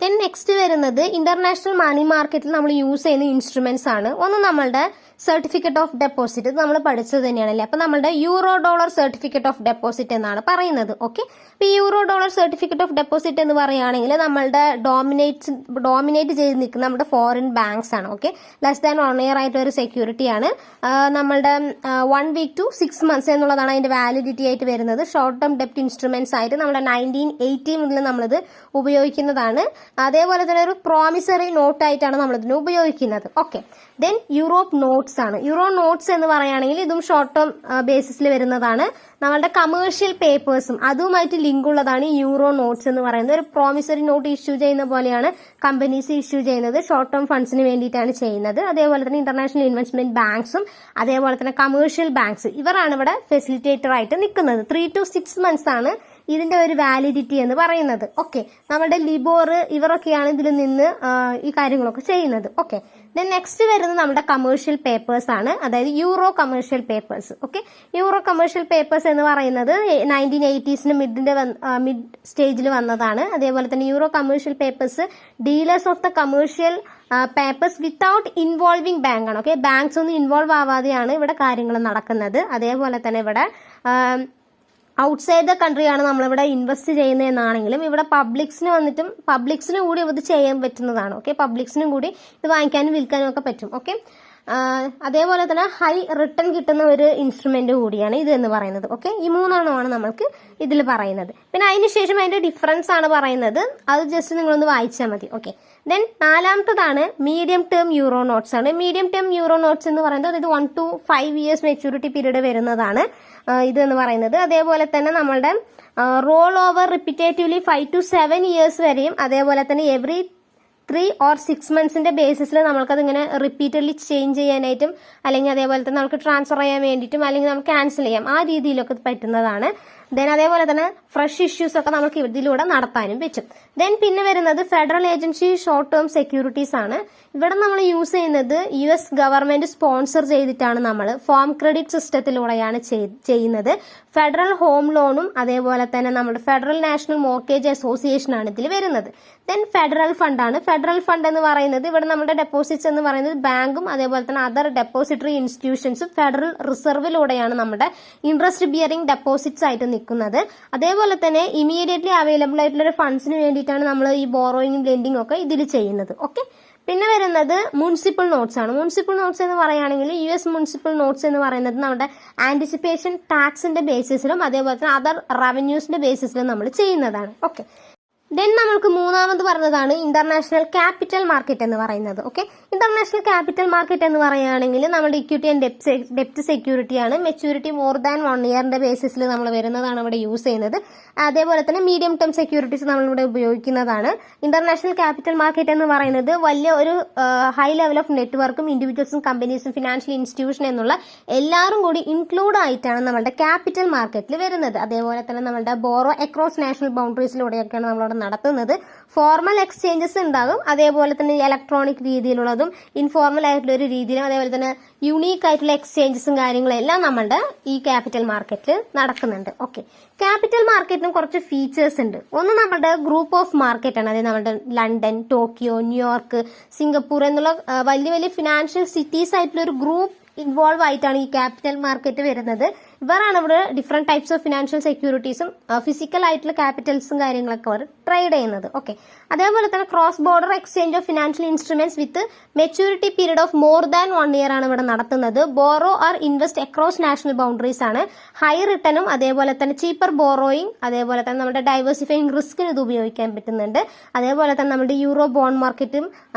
ദെൻ നെക്സ്റ്റ് വരുന്നത് ഇന്റർനാഷണൽ മണി മാർക്കറ്റിൽ നമ്മൾ യൂസ് ചെയ്യുന്ന ഇൻസ്ട്രുമെന്റ്സ് ആണ്. ഒന്ന് നമ്മളുടെ സർട്ടിഫിക്കറ്റ് ഓഫ് ഡെപ്പോസിറ്റ്, നമ്മൾ പഠിച്ചത് തന്നെയാണല്ലേ. അപ്പൊ നമ്മുടെ $, സർട്ടിഫിക്കറ്റ് ഓഫ് ഡെപ്പോസിറ്റ് എന്നാണ് പറയുന്നത്. ഓക്കെ, അപ്പൊ $, സർട്ടിഫിക്കറ്റ് ഓഫ് ഡെപ്പോസിറ്റ് എന്ന് പറയുകയാണെങ്കിൽ നമ്മളുടെ ഡോമിനേറ്റ് ചെയ്ത് നിൽക്കുന്ന നമ്മുടെ ഫോറിൻ ബാങ്ക്സ് ആണ്. ഓക്കെ, ലെസ് ദാൻ 1 year ആയിട്ട് ഒരു സെക്യൂരിറ്റി ആണ്. നമ്മളുടെ 1 week to 6 months എന്നുള്ളതാണ് അതിന്റെ വാലിഡിറ്റി ആയിട്ട് വരുന്നത്. ഷോർട്ട് ടേം ഡെപ്റ്റ് ഇൻസ്ട്രുമെന്റ്സ് ആയിട്ട് നമ്മുടെ 1980 മുതൽ നമ്മളിത് ഉപയോഗിക്കുന്നതാണ്. അതേപോലെ തന്നെ ഒരു പ്രോമിസറി നോട്ട് ആയിട്ടാണ് നമ്മളിതിന് ഉപയോഗിക്കുന്നത്. ഓക്കെ, ദെൻ യൂറോപ്പ് നോട്ട്സ് ആണ്. യൂറോ നോട്ട്സ് എന്ന് പറയുകയാണെങ്കിൽ ഇതും ഷോർട്ട് ടേം ബേസിസിൽ വരുന്നതാണ്. നമ്മളുടെ കമേഴ്ഷ്യൽ പേപ്പേഴ്സും അതുമായിട്ട് ലിങ്ക് ഉള്ളതാണ് ഈ യൂറോ നോട്ട്സ് എന്ന് പറയുന്നത്. ഒരു പ്രോമിസറി നോട്ട് ഇഷ്യൂ ചെയ്യുന്ന പോലെയാണ് കമ്പനീസ് ഇഷ്യൂ ചെയ്യുന്നത്. ഷോർട്ട് ടേം ഫണ്ട്സിന് വേണ്ടിയിട്ടാണ് ചെയ്യുന്നത്. അതേപോലെ തന്നെ ഇന്റർനാഷണൽ ഇൻവെസ്റ്റ്മെന്റ് ബാങ്ക്സും അതേപോലെ തന്നെ കമേഴ്ഷ്യൽ ബാങ്ക്സ് ഇവരാണ് ഇവിടെ ഫെസിലിറ്റേറ്റർ ആയിട്ട് നിൽക്കുന്നത്. 3 to 6 months ആണ് ഇതിന്റെ ഒരു വാലിഡിറ്റി എന്ന് പറയുന്നത്. ഓക്കെ, നമ്മുടെ ലിബോർ ഇവരൊക്കെയാണ് ഇതിൽ നിന്ന് ഈ കാര്യങ്ങളൊക്കെ ചെയ്യുന്നത്. ഓക്കെ, ദെൻ നെക്സ്റ്റ് വരുന്നത് നമ്മുടെ കമേഴ്ഷ്യൽ പേപ്പേഴ്സ് ആണ്, അതായത് euro commercial papers. Okay, euro commercial papers എന്ന് പറയുന്നത് 1980s മിഡ് സ്റ്റേജിൽ വന്നതാണ്. അതേപോലെ തന്നെ euro commercial papers dealers of the commercial papers without involving bank ആണ്. ഓക്കെ, ബാങ്ക്സ് ഒന്നും ഇൻവോൾവ് ആവാതെയാണ് ഇവിടെ കാര്യങ്ങൾ നടക്കുന്നത്. അതേപോലെ തന്നെ ഇവിടെ ഔട്ട്സൈഡ് ദ കൺട്രിയാണ് നമ്മളിവിടെ ഇൻവെസ്റ്റ് ചെയ്യുന്നതെന്നാണെങ്കിലും ഇവിടെ പബ്ലിക്സിന് കൂടി ഇത് ചെയ്യാൻ പറ്റുന്നതാണ്. ഓക്കെ, പബ്ലിക്സിനും കൂടി ഇത് വാങ്ങിക്കാനും വിൽക്കാനും ഒക്കെ പറ്റും. ഓക്കെ, അതേപോലെ തന്നെ ഹൈ റിട്ടേൺ കിട്ടുന്ന ഒരു ഇൻസ്ട്രുമെന്റ് കൂടിയാണ് ഇത് എന്ന് പറയുന്നത്. ഓക്കെ, ഈ മൂന്നെണ്ണമാണ് നമ്മൾക്ക് ഇതിൽ പറയുന്നത്. പിന്നെ അതിനുശേഷം അതിന്റെ ഡിഫറൻസ് ആണ് പറയുന്നത്, അത് ജസ്റ്റ് നിങ്ങളൊന്ന് വായിച്ചാൽ മതി. ഓക്കെ, ദെൻ നാലാമത്തതാണ് മീഡിയം ടേം യൂറോ നോട്ട്സ് ആണ്. മീഡിയം ടേം യൂറോ നോട്ട്സ് എന്ന് പറയുന്നത് ഇത് 1 to 5 years മെച്യൂരിറ്റി പീരീഡ് വരുന്നതാണ് ഇത് എന്ന് പറയുന്നത്. അതേപോലെ തന്നെ നമ്മളുടെ റോൾ ഓവർ റിപ്പീറ്റേറ്റീവ്ലി 5 to 7 years വരെയും, അതേപോലെ തന്നെ എവറി 3 or 6 months ബേസിസിൽ നമ്മൾക്കത് ഇങ്ങനെ റിപ്പീറ്റഡ്ലി ചേഞ്ച് ചെയ്യാനായിട്ടും അല്ലെങ്കിൽ അതേപോലെ തന്നെ നമുക്ക് ട്രാൻസ്ഫർ ചെയ്യാൻ വേണ്ടിയിട്ടും അല്ലെങ്കിൽ നമുക്ക് ക്യാൻസൽ ചെയ്യാം, ആ രീതിയിലൊക്കെ പറ്റുന്നതാണ്. ദെൻ അതേപോലെ തന്നെ ഫ്രഷ് ഇഷ്യൂസ് ഒക്കെ നമുക്ക് ഇതിലൂടെ നടത്താനും പറ്റും. ദെൻ പിന്നെ വരുന്നത് federal agency short term securities ആണ്. ഇവിടെ നമ്മൾ യൂസ് ചെയ്യുന്നത് US ഗവൺമെന്റ് സ്പോൺസർ ചെയ്തിട്ടാണ് നമ്മൾ ഫാം ക്രെഡിറ്റ് സിസ്റ്റത്തിലൂടെയാണ് ചെയ്യുന്നത്. ഫെഡറൽ ഹോം ലോണും അതേപോലെ തന്നെ നമ്മുടെ ഫെഡറൽ നാഷണൽ മോർഗേജ് അസോസിയേഷൻ ആണ് ഇതിൽ വരുന്നത്. ദെൻ ഫെഡറൽ ഫണ്ട് ആണ്. ഫെഡറൽ ഫണ്ട് എന്ന് പറയുന്നത് ഇവിടെ നമ്മുടെ ഡെപ്പോസിറ്റ്സ് എന്ന് പറയുന്നത് ബാങ്കും അതേപോലെ തന്നെ അതർ ഡെപ്പോസിറ്ററി ഇൻസ്റ്റിറ്റ്യൂഷൻസും ഫെഡറൽ റിസർവിലൂടെയാണ് നമ്മുടെ ഇൻട്രസ്റ്റ് ബിയറിംഗ് ഡെപ്പോസിറ്റ്സ് ആയിട്ട് നിൽക്കുന്നത്. അതേപോലെ തന്നെ ഇമീഡിയറ്റ്ലി അവൈലബിൾ ആയിട്ടുള്ള ഫണ്ട്സിന് വേണ്ടിയിട്ടാണ് നമ്മൾ ഈ ബോറോയിങ്ങും ലെൻഡിങ് ഒക്കെ ഇതിൽ ചെയ്യുന്നത്. ഓക്കെ, പിന്നെ വരുന്നത് മുനിസിപ്പൽ നോട്ട്സ് ആണ്. മുനിസിപ്പൽ നോട്ട്സ് എന്ന് പറയുകയാണെങ്കിൽ US മുനിസിപ്പൽ നോട്ട്സ് എന്ന് പറയുന്നത് നമ്മുടെ ആന്റിസിപ്പേഷൻ ടാക്സിന്റെ ബേസിസിലും അതേപോലെ തന്നെ അതർ റവന്യൂസിന്റെ ബേസിസിലും നമ്മൾ ചെയ്യുന്നതാണ്. ഓക്കെ, ദെൻ നമ്മൾക്ക് മൂന്നാമത് പറഞ്ഞതാണ് ഇന്റർനാഷണൽ ക്യാപിറ്റൽ മാർക്കറ്റ് എന്ന് പറയുന്നത്. ഓക്കെ, ഇന്റർനാഷണൽ ക്യാപിറ്റൽ മാർക്കറ്റ് എന്ന് പറയുകയാണെങ്കിൽ നമ്മുടെ ഇക്വിറ്റി ആൻഡ് ഡെപ്റ്റ് സെക്യൂരിറ്റിയാണ്. മെച്യൂരിറ്റി മോർ ദാൻ 1 year ബേസിസിൽ നമ്മൾ വരുന്നതാണ് ഇവിടെ യൂസ് ചെയ്യുന്നത്. അതേപോലെ തന്നെ മീഡിയം ടേം സെക്യൂരിറ്റീസ് നമ്മളിവിടെ ഉപയോഗിക്കുന്നതാണ്. ഇന്റർനാഷണൽ ക്യാപിറ്റൽ മാർക്കറ്റ് എന്ന് പറയുന്നത് വലിയ ഒരു ഹൈ ലെവൽ ഓഫ് നെറ്റ്വർക്കും ഇൻഡിവിജ്വൽസും കമ്പനീസും ഫിനാൻഷ്യൽ ഇൻസ്റ്റിറ്റ്യൂഷൻ എന്നുള്ള എല്ലാവരും കൂടി ഇൻക്ലൂഡ് ആയിട്ടാണ് നമ്മുടെ ക്യാപിറ്റൽ മാർക്കറ്റിൽ വരുന്നത്. അതേപോലെ തന്നെ നമ്മുടെ ബോറോ അക്രോസ് നാഷണൽ ബൗണ്ടറീസിലൂടെയൊക്കെയാണ് നമ്മളവിടെ നടത്തുന്നത്. ഫോർമൽ എക്സ്ചേഞ്ചസ് ഉണ്ടാകും, അതേപോലെ തന്നെ ഇലക്ട്രോണിക് രീതിയിലുള്ളതും ഇൻഫോർമൽ ആയിട്ടുള്ള ഒരു രീതിയിലും അതേപോലെ തന്നെ യുണീക്ക് ആയിട്ടുള്ള എക്സ്ചേഞ്ചസും കാര്യങ്ങളും എല്ലാം നമ്മുടെ ഈ ക്യാപിറ്റൽ മാർക്കറ്റിൽ നടക്കുന്നുണ്ട്. ഓക്കെ, ക്യാപിറ്റൽ മാർക്കറ്റിന് കുറച്ച് ഫീച്ചേഴ്സ് ഉണ്ട്. ഒന്ന് നമ്മുടെ ഗ്രൂപ്പ് ഓഫ് മാർക്കറ്റ് ആണ്, അതായത് നമ്മുടെ ലണ്ടൻ, ടോക്കിയോ, ന്യൂയോർക്ക്, സിംഗപ്പൂർ എന്നുള്ള വലിയ വലിയ ഫിനാൻഷ്യൽ സിറ്റീസ് ആയിട്ടുള്ള ഒരു ഗ്രൂപ്പ് ഇൻവോൾവ് ആയിട്ടാണ് ഈ ക്യാപിറ്റൽ മാർക്കറ്റ് വരുന്നത്. ഇവരാണ് ഇവിടെ ഡിഫറെന്റ് ടൈപ്സ് ഓഫ് ഫിനാൻഷ്യൽ സെക്യൂരിറ്റീസും ഫിസിക്കൽ ആയിട്ടുള്ള ക്യാപിറ്റൽസും കാര്യങ്ങളൊക്കെ അവർ ട്രേഡ് ചെയ്യുന്നത്. ഓക്കെ, അതേപോലെ തന്നെ cross border exchange of financial instruments with maturity period of more than 1 year ആണ് ഇവിടെ നടത്തുന്നത്. Borrow or invest across national boundaries ആണ്. ഹൈ റിട്ടേണും അതേപോലെ തന്നെ ചീപ്പർ ബോറോയിങ്, അതേപോലെ തന്നെ നമ്മുടെ ഡൈവേഴ്സിഫൈങ് റിസ്കിന് ഇത് ഉപയോഗിക്കാൻ പറ്റുന്നുണ്ട്. അതേപോലെ തന്നെ നമ്മുടെ യൂറോ ബോണ്ട് മാർക്കറ്റും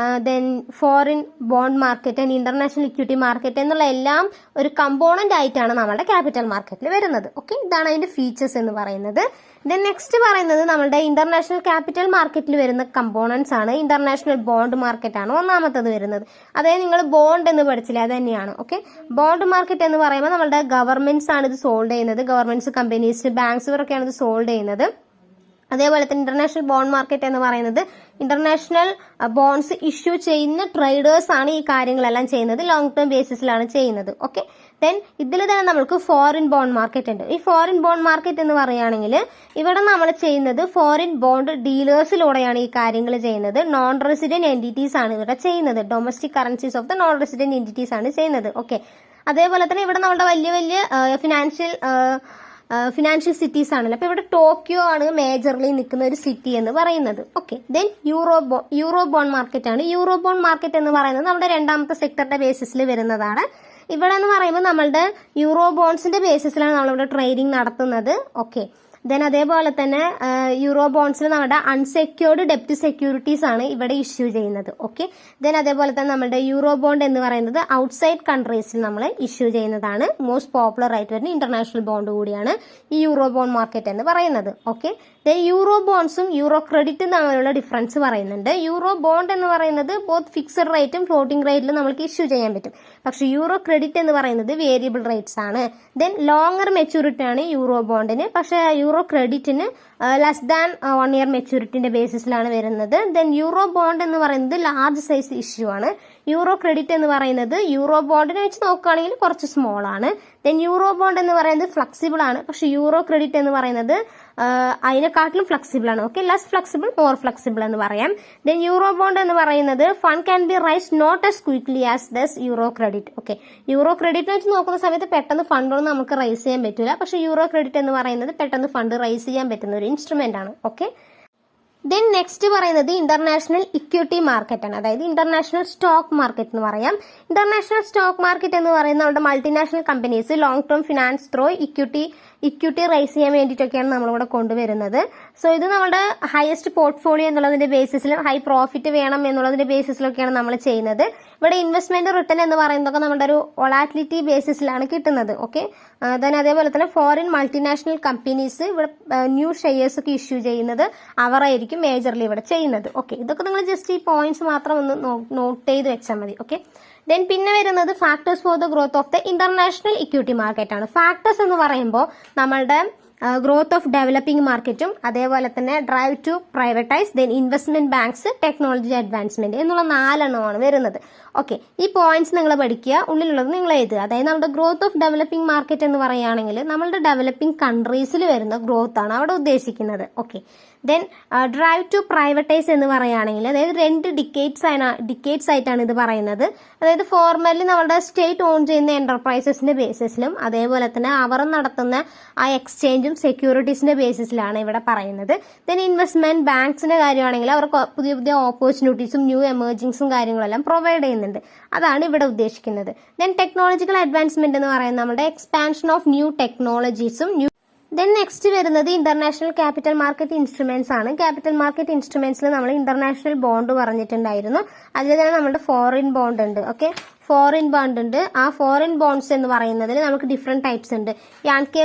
then foreign bond market and international equity market എന്നുള്ള എല്ലാം ഒരു കമ്പോണന്റ് ആയിട്ടാണ് നമ്മുടെ ക്യാപിറ്റൽ മാർക്കറ്റിൽ വരുന്നത്. ഓക്കെ, ഇതാണ് അതിന്റെ ഫീച്ചേഴ്സ് എന്ന് പറയുന്നത്. ദെൻ നെക്സ്റ്റ് പറയുന്നത് നമ്മുടെ ഇന്റർനാഷണൽ ക്യാപിറ്റൽ മാർക്കറ്റിൽ വരുന്ന കമ്പോണന്റ്സ് ആണ്. ഇന്റർനാഷണൽ ബോണ്ട് മാർക്കറ്റ് ആണ് ഒന്നാമത്തത് വരുന്നത്. അതായത് നിങ്ങൾ ബോണ്ട് എന്ന് പഠിച്ചില്ലേ, അത് തന്നെയാണ്. ഓക്കെ, ബോണ്ട് മാർക്കറ്റ് എന്ന് പറയുമ്പോൾ നമ്മുടെ ഗവൺമെന്റ്സ് ആണ് ഇത് സോൾവ് ചെയ്യുന്നത്. ഗവൺമെന്റ്സ്, കമ്പനീസ്, ബാങ്ക്സ് ഇവരൊക്കെയാണ് ഇത് സോൾവ് ചെയ്യുന്നത്. അതേപോലെ തന്നെ ഇന്റർനാഷണൽ ബോണ്ട് മാർക്കറ്റ് എന്ന് പറയുന്നത് ഇന്റർനാഷണൽ ബോണ്ട്സ് ഇഷ്യൂ ചെയ്യുന്ന ട്രേഡേഴ്സ് ആണ് ഈ കാര്യങ്ങളെല്ലാം ചെയ്യുന്നത്. ലോങ് ടേം ബേസിസിലാണ് ചെയ്യുന്നത്. ഓക്കെ, ദെൻ ഇതിൽ തന്നെ നമുക്ക് ഫോറിൻ ബോണ്ട് മാർക്കറ്റ് ഉണ്ട്. ഈ ഫോറിൻ ബോണ്ട് മാർക്കറ്റ് എന്ന് പറയുകയാണെങ്കിൽ ഇവിടെ നമ്മൾ ചെയ്യുന്നത് ഫോറിൻ ബോണ്ട് ഡീലേഴ്സിലൂടെയാണ് ഈ കാര്യങ്ങൾ ചെയ്യുന്നത്. നോൺ റെസിഡന്റ് എൻറ്റിറ്റീസ് ആണ് ഇവിടെ ചെയ്യുന്നത്. Domestic currencies of the non resident entities ആണ് ചെയ്യുന്നത്. ഓക്കെ, അതേപോലെ തന്നെ ഇവിടെ നമ്മുടെ വലിയ വലിയ ഫിനാൻഷ്യൽ സിറ്റീസ് ആണല്ലോ. അപ്പൊ ഇവിടെ ടോക്കിയോ ആണ് മേജർലി നിൽക്കുന്ന ഒരു സിറ്റി എന്ന് പറയുന്നത്. Okay, then euro bond market ആണ്. യൂറോ ബോണ്ട് മാർക്കറ്റ് എന്ന് പറയുന്നത് നമ്മുടെ രണ്ടാമത്തെ സെക്ടറിന്റെ ബേസിസിൽ വരുന്നതാണ്. ഇവിടെ എന്ന് പറയുമ്പോൾ നമ്മളുടെ യൂറോ ബോണ്ട്സിന്റെ ബേസിസിലാണ് നമ്മളിവിടെ ട്രേഡിംഗ് നടത്തുന്നത്. ഓക്കെ, ദെൻ അതേപോലെ തന്നെ യൂറോ ബോണ്ട്സിൽ നമ്മുടെ അൺസെക്യൂർഡ് ഡെപ്റ്റ് സെക്യൂരിറ്റീസ് ആണ് ഇവിടെ ഇഷ്യൂ ചെയ്യുന്നത്. ഓക്കെ, ദെൻ അതേപോലെ തന്നെ നമ്മുടെ യൂറോ ബോണ്ട് എന്ന് പറയുന്നത് ഔട്ട്സൈഡ് കൺട്രീസിൽ നമ്മൾ ഇഷ്യൂ ചെയ്യുന്നതാണ്. മോസ്റ്റ് പോപ്പുലർ ആയിട്ട് വരുന്ന ഇന്റർനാഷണൽ ബോണ്ട് കൂടിയാണ് ഈ യൂറോ ബോണ്ട് മാർക്കറ്റ് എന്ന് പറയുന്നത്. ഓക്കെ, ദെൻ യൂറോ ബോൺസും യൂറോ ക്രെഡിറ്റും തമ്മിലുള്ള ഡിഫറൻസ് പറയുന്നുണ്ട്. യൂറോ ബോണ്ട് എന്ന് പറയുന്നത് ബോത്ത് ഫിക്സഡ് റേറ്റും ഫ്ലോട്ടിംഗ് റേറ്റിലും നമുക്ക് ഇഷ്യൂ ചെയ്യാൻ പറ്റും. പക്ഷെ യൂറോ ക്രെഡിറ്റ് എന്ന് പറയുന്നത് വേരിയബിൾ റേറ്റ്സ് ആണ്. ദെൻ ലോങ്ങർ മെച്യൂരിറ്റി ആണ് യൂറോ ബോണ്ടിന്, പക്ഷെ യൂറോ ക്രെഡിറ്റിന് ലെസ് ദാൻ 1 ഇയർ മെച്യൂരിറ്റിന്റെ ബേസിസിലാണ് വരുന്നത്. ദെൻ യൂറോ ബോണ്ട് എന്ന് പറയുന്നത് ലാർജ് സൈസ് ഇഷ്യൂ ആണ്. യൂറോ ക്രെഡിറ്റ് എന്ന് പറയുന്നത് യൂറോ ബോണ്ടിനെ വെച്ച് നോക്കുകയാണെങ്കിൽ കുറച്ച് സ്മോൾ ആണ്. ദെൻ യൂറോ ബോണ്ട് എന്ന് പറയുന്നത് ഫ്ലെക്സിബിൾ ആണ്, പക്ഷെ യൂറോ ക്രെഡിറ്റ് എന്ന് പറയുന്നത് അതിനെക്കാട്ടിലും ഫ്ലെക്സിബിൾ ആണ്. Okay, less flexible more flexible എന്ന് പറയാം. ദെൻ യൂറോ ബോണ്ട് എന്ന് പറയുന്നത് fund can be rise not as quickly as those euro credit. Okay, euro credit വെച്ച് നോക്കുന്ന സമയത്ത് പെട്ടെന്ന് ഫണ്ടൊന്നും നമുക്ക് റൈസ് ചെയ്യാൻ പറ്റില്ല, പക്ഷെ യൂറോ ക്രെഡിറ്റ് എന്ന് പറയുന്നത് പെട്ടെന്ന് ഫണ്ട് റൈസ് ചെയ്യാൻ പറ്റുന്ന ഒരു ഇൻസ്ട്രുമെന്റ് ആണ്. ഓക്കെ, ദെൻ നെക്സ്റ്റ് പറയുന്നത് ഇന്റർനാഷണൽ ഇക്വിറ്റി മാർക്കറ്റ് ആണ്, അതായത് ഇന്റർനാഷണൽ സ്റ്റോക്ക് മാർക്കറ്റ് എന്ന് പറയാം. ഇന്റർനാഷണൽ സ്റ്റോക്ക് മാർക്കറ്റ് എന്ന് പറയുന്നത് നമ്മുടെ multinational companies long term finance through equity raise ചെയ്യാൻ വേണ്ടിയിട്ടൊക്കെയാണ് നമ്മളിവിടെ കൊണ്ടുവരുന്നത്. സോ ഇത് നമ്മുടെ ഹയസ്റ്റ് പോർട്ട്ഫോളിയോ എന്നുള്ളതിന്റെ ബേസിസിലും ഹൈ പ്രോഫിറ്റ് വേണം എന്നുള്ളതിന്റെ ബേസിസിലൊക്കെയാണ് നമ്മൾ ചെയ്യുന്നത്. ഇവിടെ ഇൻവെസ്റ്റ്മെന്റ് റിട്ടേൺ എന്ന് പറയുന്നതൊക്കെ നമ്മുടെ ഒരു വൊളാറ്റിലിറ്റി ബേസിസിലാണ് കിട്ടുന്നത്. ഓക്കെ, ദെൻ അതേപോലെ തന്നെ ഫോറിൻ മൾട്ടിനാഷണൽ കമ്പനീസ് ഇവിടെ ന്യൂ ഷെയർസ് ഒക്കെ ഇഷ്യൂ ചെയ്യുന്നത് അവരായിരിക്കും മേജർലി ഇവിടെ ചെയ്യുന്നത്. ഓക്കെ, ഇതൊക്കെ നിങ്ങൾ ജസ്റ്റ് ഈ പോയിന്റ്സ് മാത്രം ഒന്ന് നോട്ട് ചെയ്ത് വെച്ചാൽ മതി. ഓക്കെ, ദെൻ പിന്നെ വരുന്നത് factors for the growth of the international equity market ആണ്. ഫാക്ടേഴ്സ് എന്ന് പറയുമ്പോൾ നമ്മളുടെ ഗ്രോത്ത് ഓഫ് ഡെവലപ്പിംഗ് മാർക്കറ്റും അതേപോലെ തന്നെ drive to privatise, then investment banks, technology advancement എന്നുള്ള 4 എണ്ണമാണ് വരുന്നത്. ഓക്കെ, ഈ പോയിന്റ്സ് നിങ്ങൾ പഠിക്കുക, ഉള്ളിലുള്ളത് നിങ്ങൾ എഴുതുക. അതായത് നമ്മുടെ ഗ്രോത്ത് ഓഫ് ഡെവലപ്പിംഗ് മാർക്കറ്റ് എന്ന് പറയുകയാണെങ്കിൽ നമ്മളുടെ ഡെവലപ്പിംഗ് കൺട്രീസിൽ വരുന്ന ഗ്രോത്ത് ആണ് അവിടെ ഉദ്ദേശിക്കുന്നത്. Okay, then drive to privatise എന്ന് പറയുകയാണെങ്കിൽ അതായത് 2 ഡിക്കേറ്റ്സ് ആയിട്ടാണ് ഇത് പറയുന്നത്. അതായത് ഫോർമലി നമ്മുടെ സ്റ്റേറ്റ് ഓൺ ചെയ്യുന്ന എന്റർപ്രൈസസിന്റെ ബേസിസിലും അതേപോലെ തന്നെ അവർ നടത്തുന്ന ആ എക്സ്ചേഞ്ചും സെക്യൂരിറ്റീസിന്റെ ബേസിസിലാണ് ഇവിടെ പറയുന്നത്. ദെൻ ഇൻവെസ്റ്റ്മെന്റ് ബാങ്ക്സിന്റെ കാര്യമാണെങ്കിൽ അവർ പുതിയ പുതിയ ഓപ്പർച്യൂണിറ്റീസും ന്യൂ എമർജിങ്സും കാര്യങ്ങളെല്ലാം പ്രൊവൈഡ് ചെയ്യുന്നുണ്ട്. അതാണ് ഇവിടെ ഉദ്ദേശിക്കുന്നത്. ദെൻ ടെക്നോളജിക്കൽ അഡ്വാൻസ്മെന്റ് എന്ന് പറയുന്നത് നമ്മുടെ എക്സ്പാൻഷൻ ഓഫ് ന്യൂ ടെക്നോളജീസും ദെൻ നെക്സ്റ്റ് വരുന്നത് ഇന്റർനാഷണൽ ക്യാപിറ്റൽ മാർക്കറ്റ് ഇൻസ്ട്രുമെന്റ്സ് ആണ്. ക്യാപിറ്റൽ മാർക്കറ്റ് ഇൻസ്ട്രുമെന്റ്സിൽ നമ്മൾ ഇന്റർനാഷണൽ ബോണ്ട് പറഞ്ഞിട്ടുണ്ടായിരുന്നു. അതിൽ തന്നെ നമ്മുടെ ഫോറിൻ ബോണ്ട് ഉണ്ട്. ഓക്കെ, ഫോറിൻ ബോണ്ട് ഉണ്ട്. ആ ഫോറിൻ ബോണ്ട്സ് എന്ന് പറയുന്നതിൽ നമുക്ക് ഡിഫറെന്റ് ടൈപ്സ് ഉണ്ട്. യാൻകെ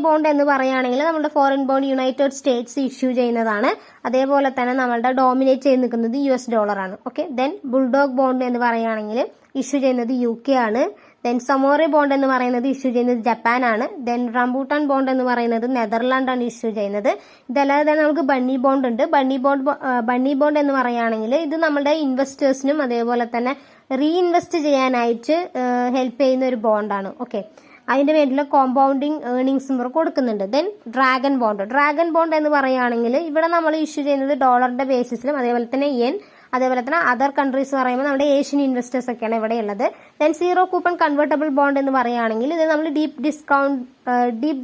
ബോണ്ട് എന്ന് പറയുകയാണെങ്കിൽ നമ്മുടെ foreign bond United States issue ചെയ്യുന്നതാണ്. അതേപോലെ തന്നെ നമ്മളുടെ ഡോമിനേറ്റ് ചെയ്ത് നിൽക്കുന്നത് US ഡോളറാണ്. ഓക്കെ, ദെൻ ബുൾഡോഗ് ബോണ്ട് എന്ന് പറയുകയാണെങ്കിൽ ഇഷ്യൂ ചെയ്യുന്നത് UK ആണ്. ദെൻ സമോറി ബോണ്ട് എന്ന് പറയുന്നത് ഇഷ്യൂ ചെയ്യുന്നത് ജപ്പാൻ ആണ്. ദെൻ റംബൂട്ടാൻ ബോണ്ട് എന്ന് പറയുന്നത് നെതർലാൻഡ് ആണ് ഇഷ്യൂ ചെയ്യുന്നത്. ഇതല്ലാതെ തന്നെ നമുക്ക് ബണ്ണി ബോണ്ട് ഉണ്ട്. ബണ്ണി ബോണ്ട് എന്ന് പറയുകയാണെങ്കിൽ ഇത് നമ്മുടെ ഇൻവെസ്റ്റേഴ്സിനും അതേപോലെ തന്നെ റീഇൻവെസ്റ്റ് ചെയ്യാനായിട്ട് ഹെൽപ്പ് ചെയ്യുന്ന ഒരു ബോണ്ടാണ്. ഓക്കെ, അതിന്റെ പേരിൽ കോമ്പൗണ്ടിങ് ഏർണിംഗ്സും കൊടുക്കുന്നുണ്ട്. ദെൻ ഡ്രാഗൺ ബോണ്ട് എന്ന് പറയുകയാണെങ്കിൽ ഇവിടെ നമ്മൾ ഇഷ്യൂ ചെയ്യുന്നത് ഡോളറിന്റെ ബേസിസിലും അതേപോലെ തന്നെ yen, അതേപോലെ തന്നെ അതർ കൺട്രീസ് പറയുമ്പോൾ നമ്മുടെ ഏഷ്യൻ ഇൻവെസ്റ്റേഴ്സ് ഒക്കെയാണ് ഇവിടെ ഉള്ളത്. Then zero coupon convertible bond എന്ന് പറയുകയാണെങ്കിൽ ഇത് നമ്മൾ ഡീപ്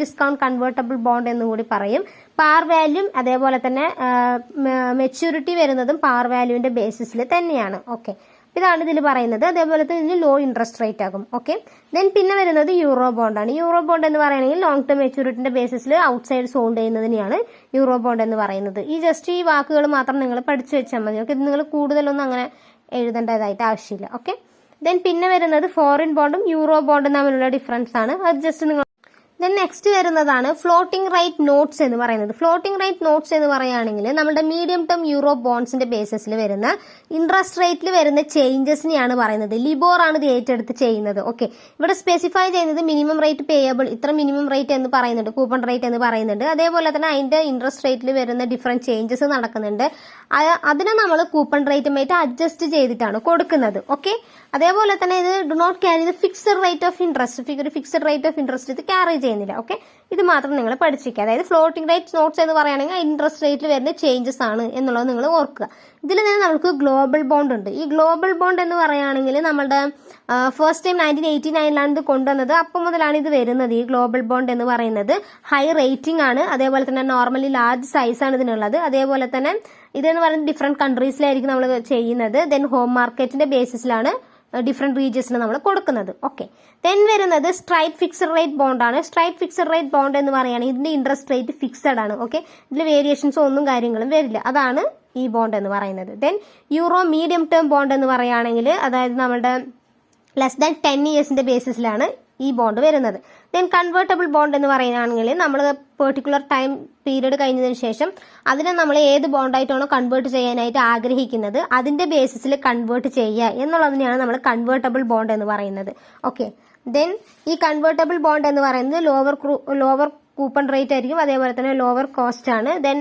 ഡിസ്കൗണ്ട് കൺവേർട്ടബിൾ ബോണ്ട് എന്ന് കൂടി പറയും. പാർ വാല്യൂ അതേപോലെ തന്നെ മെച്യൂരിറ്റി വരുന്നതും പാർ വാല്യൂവിന്റെ ബേസിസിൽ തന്നെയാണ്. ഓക്കെ, ഇതാണ് ഇതിൽ പറയുന്നത്. അതേപോലെ തന്നെ ഇതിന് ലോ ഇൻട്രസ്റ്റ് റേറ്റ് ആകും. ഓക്കെ, ദെൻ പിന്നെ വരുന്നത് യൂറോ ബോണ്ടാണ്. യൂറോ ബോണ്ട് എന്ന് പറയുകയാണെങ്കിൽ ലോങ് ടേം മെച്യൂരിറ്റിന്റെ ബേസിസിൽ ഔട്ട്സൈഡ് സോൾഡ് ചെയ്യുന്നതിനെയാണ് യൂറോ ബോണ്ട് എന്ന് പറയുന്നത്. ഈ വാക്കുകൾ മാത്രം നിങ്ങൾ പഠിച്ചു വെച്ചാൽ മതി. ഓക്കെ, ഇത് നിങ്ങൾ കൂടുതലൊന്നും അങ്ങനെ എഴുതേണ്ടതായിട്ട് ആവശ്യമില്ല. ഓക്കെ, ദെൻ പിന്നെ വരുന്നത് ഫോറിൻ ബോണ്ടും യൂറോ ബോണ്ടും തമ്മിലുള്ള ഡിഫറൻസ് ആണ്. അത് ജസ്റ്റ് നിങ്ങൾ ദെൻ നെക്സ്റ്റ് വരുന്നതാണ് ഫ്ലോട്ടിംഗ് റേറ്റ് നോട്ട്സ് എന്ന് പറയുന്നത്. ഫ്ലോട്ടിംഗ് റേറ്റ് നോട്ട്സ് എന്ന് പറയുകയാണെങ്കിൽ നമ്മുടെ മീഡിയം ടേം യൂറോ ബോണ്ട്സിന്റെ ബേസിസിൽ വരുന്ന ഇൻട്രസ്റ്റ് റേറ്റിൽ വരുന്ന ചേഞ്ചസിനെയാണ് പറയുന്നത്. ലിബോർ ആണ് ഇത് ഏറ്റെടുത്ത് ചെയ്യുന്നത്. ഓക്കെ, ഇവിടെ സ്പെസിഫൈ ചെയ്യുന്നത് മിനിമം റേറ്റ് പേയബിൾ, ഇത്ര മിനിമം റേറ്റ് എന്ന് പറയുന്നുണ്ട്, കൂപ്പൺ റേറ്റ് എന്ന് പറയുന്നുണ്ട്. അതേപോലെ തന്നെ അതിന്റെ ഇൻട്രസ്റ്റ് റേറ്റിൽ വരുന്ന ഡിഫറെന്റ് ചേഞ്ചസ് നടക്കുന്നുണ്ട്. അതിനെ നമ്മൾ കൂപ്പൺ റേറ്റുമായിട്ട് അഡ്ജസ്റ്റ് ചെയ്തിട്ടാണ് കൊടുക്കുന്നത്. ഓക്കെ, അതേപോലെ തന്നെ ഇത് do not carry the fixed rate of interest. ഒരു ഫിക്സഡ് റേറ്റ് ഓഫ് ഇൻട്രസ്റ്റ് ഇത് ക്യാരി ചെയ്യുന്നില്ല. ഓക്കെ, ഇത് മാത്രം നിങ്ങൾ പഠിച്ചിരിക്കുക. അതായത് ഫ്ലോട്ടിംഗ് റേറ്റ് നോട്ട്സ് എന്ന് പറയുകയാണെങ്കിൽ ഇൻട്രസ്റ്റ് റേറ്റിൽ വരുന്ന ചേഞ്ചസ് ആണ് എന്നുള്ളത് നിങ്ങൾ ഓർക്കുക. ഇതിൽ തന്നെ നമുക്ക് ഗ്ലോബൽ ബോണ്ട് ഉണ്ട്. ഈ ഗ്ലോബൽ ബോണ്ട് എന്ന് പറയുകയാണെങ്കിൽ നമ്മുടെ ഫസ്റ്റ് ടൈം 1989 ഇത് കൊണ്ടുവന്നത്. അപ്പം മുതലാണ് ഇത് വരുന്നത്. ഈ ഗ്ലോബൽ ബോണ്ട് എന്ന് പറയുന്നത് ഹൈ റേറ്റിംഗ് ആണ്. അതേപോലെ തന്നെ നോർമലി ലാർജ് സൈസ് ആണ് ഇതിനുള്ളത്. അതേപോലെ തന്നെ ഇതെന്ന് പറയുന്നത് ഡിഫറെന്റ് കൺട്രീസിലായിരിക്കും നമ്മൾ ചെയ്യുന്നത്. ദെൻ ഹോം മാർക്കറ്റിന്റെ ബേസിസിലാണ് ഡിഫറെന്റ് റീജിയൻസിന് നമ്മൾ കൊടുക്കുന്നത്. ഓക്കെ, ദെൻ വരുന്നത് സ്ട്രൈറ്റ് ഫിക്സഡ് റേറ്റ് ബോണ്ട് ആണ്. സ്ട്രൈറ്റ് ഫിക്സഡ് റേറ്റ് ബോണ്ട് എന്ന് പറയുകയാണെങ്കിൽ ഇതിന്റെ ഇൻട്രസ്റ്റ് റേറ്റ് ഫിക്സഡ് ആണ്. ഓക്കെ, ഇതിൽ വേരിയേഷൻസ് ഒന്നും കാര്യങ്ങളും വരില്ല. അതാണ് ഈ ബോണ്ട് എന്ന് പറയുന്നത്. Then euro medium term bond എന്ന് പറയുകയാണെങ്കിൽ അതായത് നമ്മുടെ ലെസ് ദാൻ 10 ഇയേഴ്സിന്റെ ബേസിസിലാണ് ഈ ബോണ്ട് വരുന്നത്. ദെൻ കൺവേർട്ടബിൾ ബോണ്ട് എന്ന് പറയുകയാണെങ്കിൽ നമ്മൾ പെർട്ടിക്കുലർ ടൈം പീരീഡ് കഴിഞ്ഞതിന് ശേഷം അതിനെ നമ്മൾ ഏത് ബോണ്ടായിട്ടാണോ കൺവേർട്ട് ചെയ്യാനായിട്ട് ആഗ്രഹിക്കുന്നത് അതിന്റെ ബേസിസിൽ കൺവേർട്ട് ചെയ്യുക എന്നുള്ളതിനെയാണ് നമ്മൾ കൺവേർട്ടബിൾ ബോണ്ട് എന്ന് പറയുന്നത്. ഓക്കെ, ദെൻ ഈ കൺവേർട്ടബിൾ ബോണ്ട് എന്ന് പറയുന്നത് ലോവർ കൂപ്പൺ റേറ്റ് ആയിരിക്കും, അതേപോലെ തന്നെ ലോവർ കോസ്റ്റ് ആണ്. ദെൻ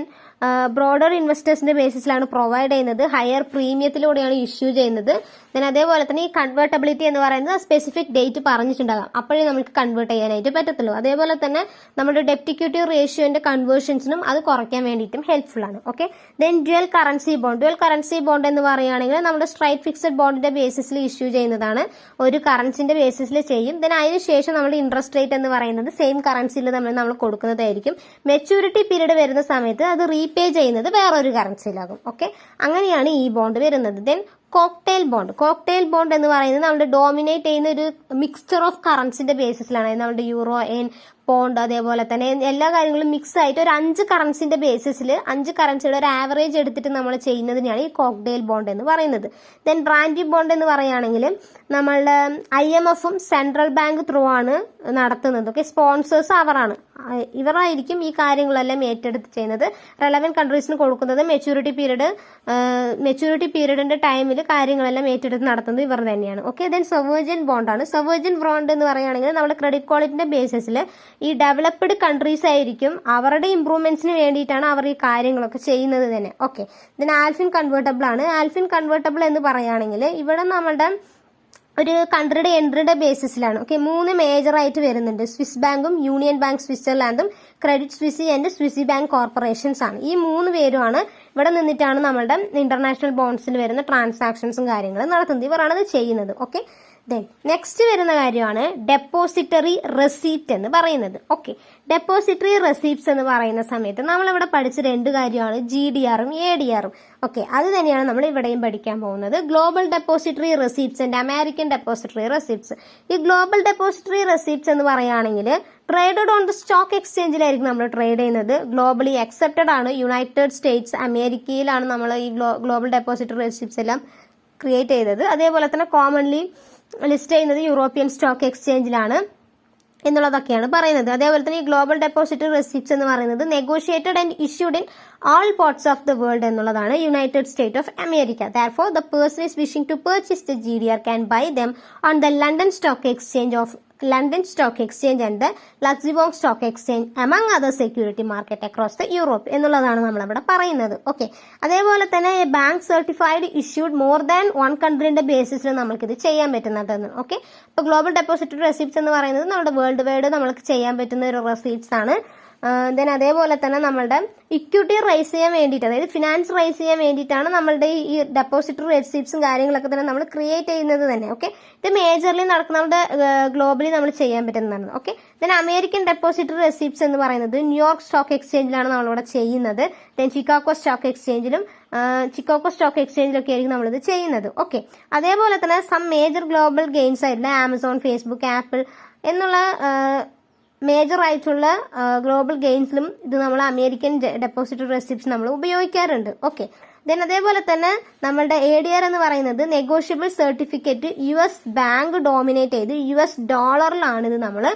ബ്രോഡർ ഇൻവെസ്റ്റേഴ്സിന്റെ ബേസിസിലാണ് പ്രൊവൈഡ് ചെയ്യുന്നത്, ഹയർ പ്രീമിയത്തിലൂടെയാണ് ഇഷ്യൂ ചെയ്യുന്നത്. ദെൻ അതേപോലെ തന്നെ ഈ കൺവേർട്ടബിലിറ്റി എന്ന് പറയുന്നത് സ്പെസിഫിക് ഡേറ്റ് പറഞ്ഞിട്ടുണ്ടാകാം, അപ്പോഴേ നമുക്ക് കൺവേർട്ട് ചെയ്യാനായിട്ട് പറ്റത്തുള്ളൂ. അതേപോലെ തന്നെ നമ്മുടെ ഡെപ്റ്റ് ഇക്വിറ്റി റേഷ്യോന്റെ കൺവേർഷൻസിനും അത് കുറയ്ക്കാൻ വേണ്ടിയിട്ടും ഹെൽപ്ഫുൾ ആണ്. Okay, then dual currency bond എന്ന് പറയുകയാണെങ്കിൽ നമ്മുടെ സ്ട്രൈറ്റ് ഫിക്സഡ് ബോണ്ടിന്റെ ബേസിസിൽ ഇഷ്യൂ ചെയ്യുന്നതാണ്, ഒരു കറൻസിന്റെ ബേസിസിൽ ചെയ്യും. ദെൻ അതിനുശേഷം നമ്മുടെ ഇൻട്രസ്റ്റ് റേറ്റ് എന്ന് പറയുന്നത് സെയിം കറൻസിയിൽ നമ്മൾ കൊടുക്കുന്നതായിരിക്കും. മെച്യൂരിറ്റി പീരീഡ് വരുന്ന സമയത്ത് അത് റീപേ ചെയ്യുന്നത് വേറൊരു കറൻസിയിലാകും. ഓക്കെ, അങ്ങനെയാണ് ഈ ബോണ്ട് വരുന്നത്. ദെൻ കോക്ടെയിൽ ബോണ്ട് എന്ന് പറയുന്നത് നമ്മുടെ ഡോമിനേറ്റ് ചെയ്യുന്ന ഒരു മിക്സ്ചർ ഓഫ് കറൻസിന്റെ ബേസിസിലാണ്. നമ്മുടെ യൂറോ, എൻ, പോണ്ട്, അതേപോലെ തന്നെ എല്ലാ കാര്യങ്ങളും മിക്സ് ആയിട്ട് ഒരു 5 കറൻസിന്റെ ബേസിസിൽ 5 കറൻസിയുടെ ഒരു ആവറേജ് എടുത്തിട്ട് നമ്മൾ ചെയ്യുന്നതിനാണ് ഈ കോക്ടെയിൽ ബോണ്ട് എന്ന് പറയുന്നത്. ദെൻ ബ്രാൻഡി ബോണ്ട് എന്ന് പറയുകയാണെങ്കിൽ നമ്മളുടെ IMFഉം സെൻട്രൽ ബാങ്ക് ത്രൂ ആണ് നടത്തുന്നത്. ഓക്കെ, സ്പോൺസേഴ്സ് ഇവരായിരിക്കും ഈ കാര്യങ്ങളെല്ലാം ഏറ്റെടുത്ത് ചെയ്യുന്നത്. റെലവന്റ് കൺട്രീസിന് കൊടുക്കുന്നത് മെച്യൂരിറ്റി പീരീഡിന്റെ ടൈമിൽ കാര്യങ്ങളെല്ലാം ഏറ്റെടുത്ത് നടത്തുന്നത് ഇവർ തന്നെയാണ്. ഓക്കെ, ദെൻ സൊവേർജിൻ ബോണ്ട് എന്ന് പറയുകയാണെങ്കിൽ നമ്മുടെ ക്രെഡിറ്റ് ക്വാളിറ്റിന്റെ ബേസിസിൽ ഈ ഡെവലപ്ഡ് കൺട്രീസ് ആയിരിക്കും അവരുടെ ഇംപ്രൂവ്മെന്റ്സിന് വേണ്ടിയിട്ടാണ് അവർ ഈ കാര്യങ്ങളൊക്കെ ചെയ്യുന്നത് തന്നെ. ഓക്കെ, ഇതിന് ആൽഫിൻ കൺവേർട്ടബിൾ എന്ന് പറയുകയാണെങ്കിൽ ഇവിടെ നമ്മളുടെ ഒരു കൺട്രിയുടെ എൻട്രിയുടെ ബേസിസിലാണ്. ഓക്കെ, 3 മേജർ ആയിട്ട് വരുന്നുണ്ട്. സ്വിസ് ബാങ്കും യൂണിയൻ ബാങ്ക് സ്വിറ്റ്സർലാൻഡും Credit Suisse and Swiss Bank Corporations ആണ്. ഈ 3 പേരുമാണ് ഇവിടെ നിന്നിട്ടാണ് നമ്മളുടെ ഇന്റർനാഷണൽ ബോണ്ട്സിൽ വരുന്ന ട്രാൻസാക്ഷൻസും കാര്യങ്ങളും നടത്തുന്നത്. ഇവരാണ് ഇത് ചെയ്യുന്നത്. ഓക്കെ, ദെൻ നെക്സ്റ്റ് വരുന്ന കാര്യമാണ് ഡെപ്പോസിറ്ററി റെസീപ്റ്റ് എന്ന് പറയുന്നത്. ഓക്കെ, ഡെപ്പോസിറ്ററി റെസീപ്റ്റ്സ് എന്ന് പറയുന്ന സമയത്ത് നമ്മളിവിടെ പഠിച്ച 2 കാര്യമാണ് GDRഉം ADRഉം. ഓക്കെ, അത് തന്നെയാണ് നമ്മൾ ഇവിടെയും പഠിക്കാൻ പോകുന്നത്. Global depository receipts and American depository receipts. ഈ ഗ്ലോബൽ ഡെപ്പോസിറ്ററി റെസീപ്റ്റ്സ് എന്ന് പറയുകയാണെങ്കിൽ ട്രേഡഡ് ഓൺ ദ സ്റ്റോക്ക് എക്സ്ചേഞ്ചിലായിരിക്കും നമ്മൾ ട്രേഡ് ചെയ്യുന്നത്. ഗ്ലോബലി അക്സെപ്റ്റഡ് ആണ്. യുണൈറ്റഡ് സ്റ്റേറ്റ്സ് അമേരിക്കയിലാണ് നമ്മൾ ഈ ഗ്ലോബൽ ഡെപ്പോസിറ്ററി റെസീപ്റ്റ്സ് എല്ലാം ക്രിയേറ്റ് ചെയ്തത്. അതേപോലെ തന്നെ കോമൺലി ലിസ്റ്റ് ചെയ്യുന്നത് യൂറോപ്യൻ സ്റ്റോക്ക് എക്സ്ചേഞ്ചിലാണ് എന്നുള്ളതൊക്കെയാണ് പറയുന്നത്. അതേപോലെ തന്നെ ഈ ഗ്ലോബൽ ഡെപ്പോസിറ്ററി റെസിപ്റ്റ്സ് എന്ന് പറയുന്നത് negotiated and issued in all parts of the world എന്നുള്ളതാണ് United state of America. Therefore, the person is wishing to purchase the GDR can buy them on the London Stock Exchange and the Luxembourg Stock Exchange among other security market across the Europe എന്നുള്ളതാണ് നമ്മളിവിടെ പറയുന്നത്. Okay, അതേപോലെ തന്നെ bank certified issued more than 1 കൺട്രിന്റെ ബേസിസിൽ നമുക്കിത് ചെയ്യാൻ പറ്റുന്നതാണ്. Okay, ഇപ്പോൾ global depository receipts എന്ന് പറയുന്നത് നമ്മുടെ വേൾഡ് വൈഡ് നമ്മൾക്ക് ചെയ്യാൻ പറ്റുന്ന ഒരു റെസിപ്റ്റ്സ് ആണ്. ദെൻ അതേപോലെ തന്നെ നമ്മളുടെ ഇക്വിറ്റി റൈസ് ചെയ്യാൻ വേണ്ടിയിട്ട്, അതായത് ഫിനാൻസ് റൈസ് ചെയ്യാൻ വേണ്ടിയിട്ടാണ് നമ്മളുടെ ഈ ഡെപ്പോസിറ്ററി റെസിപ്റ്റ്സും കാര്യങ്ങളൊക്കെ തന്നെ നമ്മൾ ക്രിയേറ്റ് ചെയ്യുന്നത് തന്നെ. ഓക്കെ, ഇത് മേജർലി നടക്കുന്ന നമ്മുടെ ഗ്ലോബലി നമ്മൾ ചെയ്യാൻ പറ്റുന്നതാണ്. Okay, then American depository receipts എന്ന് പറയുന്നത് ന്യൂയോർക്ക് സ്റ്റോക്ക് എക്സ്ചേഞ്ചിലാണ് നമ്മളിവിടെ ചെയ്യുന്നത്. ദെൻ ചിക്കാഗോ സ്റ്റോക്ക് എക്സ്ചേഞ്ചിലൊക്കെ ആയിരിക്കും നമ്മളിത് ചെയ്യുന്നത്. ഓക്കെ, അതേപോലെ തന്നെ സം മേജർ ഗ്ലോബൽ ഗെയിൻസ് ആയിട്ടുള്ള ആമസോൺ, ഫേസ്ബുക്ക്, ആപ്പിൾ എന്നുള്ള മേജർ ആയിട്ടുള്ള ഗ്ലോബൽ ഗെയിൻസിലും ഇത് നമ്മൾ അമേരിക്കൻ ഡെപ്പോസിറ്ററി റെസിപ്റ്റ്സ് നമ്മൾ ഉപയോഗിക്കാറുണ്ട്. ഓക്കെ, ദെൻ അതേപോലെ തന്നെ നമ്മളുടെ ADR എന്ന് പറയുന്നത് negotiable certificate US bank dominate ചെയ്ത് US ഡോളറിലാണ് ഇത് നമ്മൾ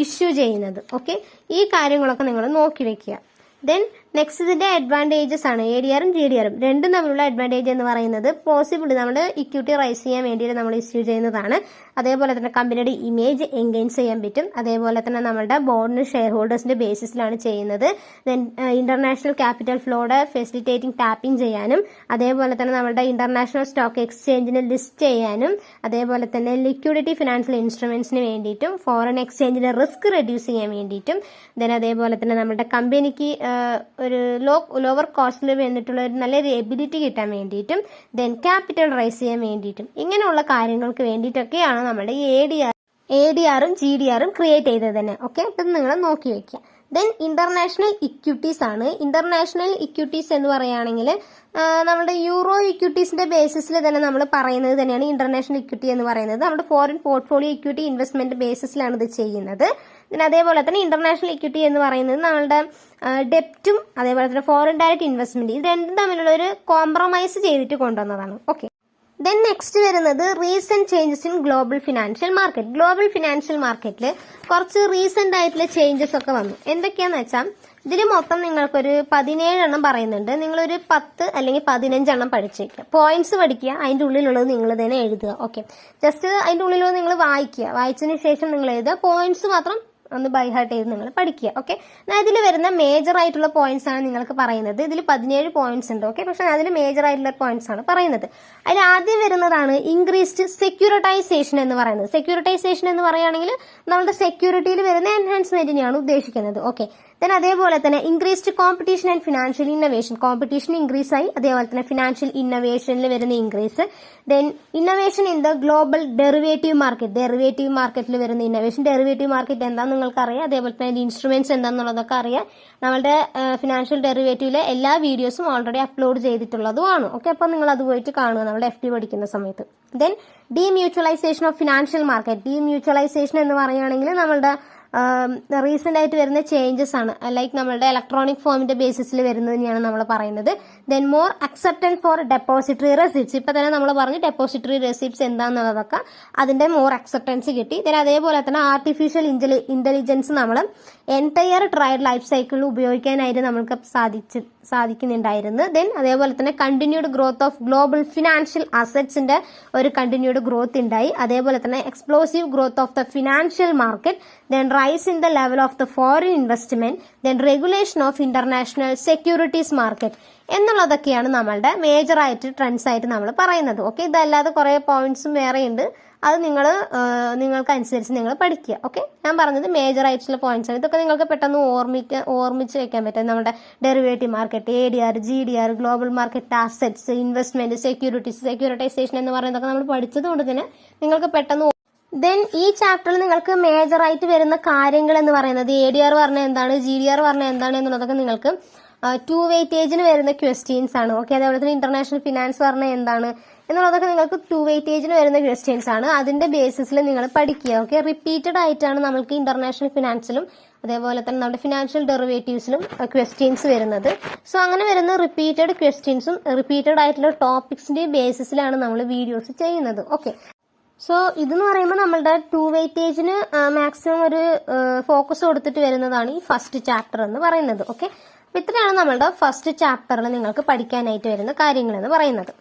ഇഷ്യൂ ചെയ്യുന്നത്. ഓക്കെ, ഈ കാര്യങ്ങളൊക്കെ നിങ്ങൾ നോക്കി വെക്കുക. ദെൻ നെക്സ്റ്റ് ഇതിന്റെ അഡ്വാൻറ്റേജസ് ആണ്. ADRഉം GDRഉം രണ്ടും തമ്മിലുള്ള അഡ്വാൻറ്റേജ് എന്ന് പറയുന്നത് പോസിബിൾ നമ്മുടെ ഇക്വിറ്റി റൈസ് ചെയ്യാൻ വേണ്ടിയിട്ട് നമ്മൾ ഇഷ്യൂ ചെയ്യുന്നതാണ്. അതേപോലെ തന്നെ കമ്പനിയുടെ ഇമേജ് എൻഗേജ് ചെയ്യാൻ പറ്റും. അതേപോലെ തന്നെ നമ്മുടെ ബോർഡിന് ഷെയർ ഹോൾഡേഴ്സിന്റെ ബേസിസിലാണ് ചെയ്യുന്നത്. ദെൻ ഇന്റർനാഷണൽ ക്യാപിറ്റൽ ഫ്ലോയുടെ ഫെസിലിറ്റേറ്റിംഗ് ടാപ്പിംഗ് ചെയ്യാനും, അതേപോലെ തന്നെ നമ്മുടെ ഇന്റർനാഷണൽ സ്റ്റോക്ക് എക്സ്ചേഞ്ചിന് ലിസ്റ്റ് ചെയ്യാനും, അതേപോലെ തന്നെ ലിക്വിഡിറ്റി ഫിനാൻഷ്യൽ ഇൻസ്ട്രുമെന്റ്സിന് വേണ്ടിയിട്ടും, ഫോറിൻ എക്സ്ചേഞ്ചിന്റെ റിസ്ക് റെഡ്യൂസ് ചെയ്യാൻ വേണ്ടിയിട്ടും, ദെൻ അതേപോലെ തന്നെ നമ്മുടെ കമ്പനിക്ക് ഒരു ലോവർ കോസ്റ്റിൽ വന്നിട്ടുള്ള ഒരു നല്ലൊരു എബിലിറ്റി കിട്ടാൻ വേണ്ടിയിട്ടും, ദെൻ ക്യാപിറ്റൽ റൈസ് ചെയ്യാൻ വേണ്ടിയിട്ടും, ഇങ്ങനെയുള്ള കാര്യങ്ങൾക്ക് വേണ്ടിയിട്ടൊക്കെയാണ് നമ്മുടെ ADRഉം GDRഉം ക്രിയേറ്റ് ചെയ്തത് തന്നെ. ഓക്കെ, അപ്പം നിങ്ങൾ നോക്കി വെക്കുക. ദെൻ ഇന്റർനാഷണൽ ഇക്വിറ്റീസ് ആണ്. ഇന്റർനാഷണൽ ഇക്വിറ്റീസ് എന്ന് പറയുകയാണെങ്കിൽ നമ്മുടെ യൂറോ ഇക്വിറ്റീസിന്റെ ബേസിസിൽ തന്നെ നമ്മൾ പറയുന്നത് തന്നെയാണ് ഇന്റർനാഷണൽ ഇക്വിറ്റി എന്ന് പറയുന്നത്. നമ്മുടെ ഫോറിൻ പോർട്ട്ഫോളിയോ ഇക്വിറ്റി ഇൻവെസ്റ്റ്മെന്റ് ബേസിസിലാണ് ഇത് ചെയ്യുന്നത്. പിന്നെ അതേപോലെ തന്നെ ഇന്റർനാഷണൽ ഇക്വിറ്റി എന്ന് പറയുന്നത് നമ്മളുടെ ഡെപ്റ്റും അതേപോലെ തന്നെ ഫോറിൻ ഡയറക്റ്റ് ഇൻവെസ്റ്റ്മെന്റ് ഇത് രണ്ടും തമ്മിലുള്ള ഒരു കോംപ്രമൈസ് ചെയ്തിട്ട് കൊണ്ടുവന്നതാണ്. ഓക്കെ, ദെൻ നെക്സ്റ്റ് വരുന്നത് recent changes in global financial market. Global financial മാർക്കറ്റിൽ കുറച്ച് റീസെന്റ് ആയിട്ടുള്ള ചേഞ്ചസ് ഒക്കെ വന്നു. എന്തൊക്കെയാന്ന് വെച്ചാൽ ഇതിൽ മൊത്തം നിങ്ങൾക്കൊരു 17 എണ്ണം പറയുന്നുണ്ട്. നിങ്ങളൊരു 10 അല്ലെങ്കിൽ 15 എണ്ണം പഠിച്ചേക്കുക. പോയിന്റ്സ് പഠിക്കുക, അതിന്റെ ഉള്ളിലുള്ളത് നിങ്ങൾ തന്നെ എഴുതുക. ഓക്കെ, ജസ്റ്റ് അതിന്റെ ഉള്ളിലുള്ളത് നിങ്ങൾ വായിക്കുക. വായിച്ചതിന് ശേഷം നിങ്ങൾ എഴുതുക. പോയിന്റ്സ് മാത്രം ഒന്ന് ബൈ ഹാർട്ട് ചെയ്ത് നിങ്ങൾ പഠിക്കുക. ഓക്കെ, ഇതിൽ വരുന്ന മേജർ ആയിട്ടുള്ള പോയിന്റ്സ് ആണ് നിങ്ങൾക്ക് പറയുന്നത്. ഇതിൽ 17 പോയിന്റ്സ് ഉണ്ട്. ഓക്കെ, പക്ഷെ അതിൽ മേജർ ആയിട്ടുള്ള പോയിന്റ്സ് ആണ് പറയുന്നത്. അതിൽ ആദ്യം വരുന്നതാണ് ഇൻക്രീസ്ഡ് സെക്യൂരിറ്റൈസേഷൻ എന്ന് പറയുന്നത്. സെക്യൂരിറ്റൈസേഷൻ എന്ന് പറയുകയാണെങ്കിൽ നമ്മുടെ സെക്യൂരിറ്റിയിൽ വരുന്ന എൻഹാൻസ്മെന്റിനെയാണ് ഉദ്ദേശിക്കുന്നത്. ഓക്കെ, ദെൻ അതേപോലെ തന്നെ increased competition and financial innovation. Competition increase ആയി, അതേപോലെ തന്നെ ഫിനാൻഷ്യൽ ഇന്നോവേഷനിൽ വരുന്ന increase. Then innovation in the global derivative market. Derivative മാർക്കറ്റിൽ വരുന്ന ഇന്നോവേഷൻ. ഡെറിവേറ്റീവ് മാർക്കറ്റ് എന്താണെന്ന് നിങ്ങൾക്ക് അറിയാം, അതേപോലെ തന്നെ അതിന്റെ ഇൻസ്ട്രുമെന്റ്സ് എന്താണെന്നുള്ളതൊക്കെ അറിയാം. നമ്മളുടെ ഫിനാൻഷ്യൽ ഡെറിവേറ്റീവിലെ എല്ലാ വീഡിയോസും ഓൾറെഡി അപ്ലോഡ് ചെയ്തിട്ടുള്ളതുമാണ്. ഓക്കെ, അപ്പോൾ നിങ്ങൾ അത് പോയിട്ട് കാണുക നമ്മുടെ FD പഠിക്കുന്ന സമയത്ത്. Then demutualisation of financial market. Demutualisation എന്ന് പറയുകയാണെങ്കിൽ നമ്മളുടെ റീസെന്റ് ആയിട്ട് വരുന്ന ചേഞ്ചസ് ആണ്. ലൈക്ക് നമ്മളുടെ ഇലക്ട്രോണിക് ഫോമിന്റെ ബേസിസിൽ വരുന്നതിനെയാണ് നമ്മൾ പറയുന്നത്. Then more acceptance for depository receipts. ഇപ്പൊ തന്നെ നമ്മൾ പറഞ്ഞു ഡെപ്പോസിറ്ററി റെസിപ്റ്റ്സ് എന്താണെന്നുള്ളതൊക്കെ, അതിന്റെ മോർ അക്സെപ്റ്റൻസ് കിട്ടി. ദെൻ അതേപോലെ തന്നെ ആർട്ടിഫിഷ്യൽ ഇന്റലിജൻസ് നമ്മൾ എൻറ്റയർ ട്രയൽ ലൈഫ് സൈക്കിളിൽ ഉപയോഗിക്കാനായിട്ട് നമ്മൾക്ക് സാധിക്കുന്നുണ്ടായിരുന്നു. ദെൻ അതേപോലെ തന്നെ continued growth of global financial അസറ്റ്സിന്റെ ഒരു കണ്ടിന്യൂഡ് ഗ്രോത്ത് ഉണ്ടായി. അതേപോലെ തന്നെ explosive growth of the financial market. Then rise in the level of the foreign investment. Then regulation of international securities market എന്നുള്ളതൊക്കെയാണ് നമ്മളുടെ മേജർ ആയിട്ട് ട്രെൻഡ്സ് ആയിട്ട് നമ്മൾ പറയുന്നത്. ഓക്കെ, ഇതല്ലാതെ കുറെ പോയിന്റ്സും വേറെ ഉണ്ട്. അത് നിങ്ങൾക്ക് അനുസരിച്ച് നിങ്ങൾ പഠിക്കുക. ഓക്കെ, ഞാൻ പറഞ്ഞത് മേജർ ആയിട്ടുള്ള പോയിന്റ്സ് ആണ്. ഇതൊക്കെ നിങ്ങൾക്ക് പെട്ടെന്ന് ഓർമ്മിച്ച് വെക്കാൻ പറ്റും. നമ്മുടെ derivative market, ADR, GDR, global market assets, investment, securitisation എന്ന് പറയുന്നതൊക്കെ നമ്മൾ പഠിച്ചത് കൊണ്ട് തന്നെ നിങ്ങൾക്ക് പെട്ടെന്ന്. ദെൻ ഈ ചാപ്റ്ററിൽ നിങ്ങൾക്ക് മേജർ ആയിട്ട് വരുന്ന കാര്യങ്ങൾ എന്ന് പറയുന്നത് ADR പറഞ്ഞാൽ എന്താണ്, GDR പറഞ്ഞാൽ എന്താണ് എന്നുള്ളതൊക്കെ നിങ്ങൾക്ക് 2 വെയിറ്റേജിന് വരുന്ന ക്വസ്റ്റ്യൻസ് ആണ്. ഓക്കെ, അതേപോലെ തന്നെ ഇന്റർനാഷണൽ ഫിനാൻസ് പറഞ്ഞാൽ എന്താണ് എന്നുള്ളതൊക്കെ നിങ്ങൾക്ക് 2 വെയിറ്റേജിന് വരുന്ന ക്വസ്റ്റ്യൻസ് ആണ്. അതിന്റെ ബേസിസിൽ നിങ്ങൾ പഠിക്കുക. ഓക്കെ, റിപ്പീറ്റഡ് ആയിട്ടാണ് നമ്മൾക്ക് ഇന്റർനാഷണൽ ഫിനാൻസിലും അതേപോലെ തന്നെ നമ്മുടെ ഫിനാൻഷ്യൽ ഡെറിവേറ്റീവ്സിലും ക്വസ്റ്റ്യൻസ് വരുന്നത്. സോ അങ്ങനെ വരുന്ന റിപ്പീറ്റഡ് ക്വസ്റ്റ്യൻസും റിപ്പീറ്റഡ് ആയിട്ടുള്ള ടോപ്പിക്സിന്റെ ബേസിസിലാണ് നമ്മൾ വീഡിയോസ് ചെയ്യുന്നത്. ഓക്കെ, സോ ഇതെന്ന് പറയുമ്പോൾ നമ്മളുടെ 2 വെയിറ്റേജിന് മാക്സിമം ഒരു ഫോക്കസ് കൊടുത്തിട്ട് വരുന്നതാണ് ഈ ഫസ്റ്റ് ചാപ്റ്റർ എന്ന് പറയുന്നത്. ഓക്കെ, അപ്പൊ ഇത്രയാണ് നമ്മളുടെ ഫസ്റ്റ് ചാപ്റ്ററിൽ നിങ്ങൾക്ക് പഠിക്കാനായിട്ട് വരുന്ന കാര്യങ്ങൾ എന്ന് പറയുന്നത്.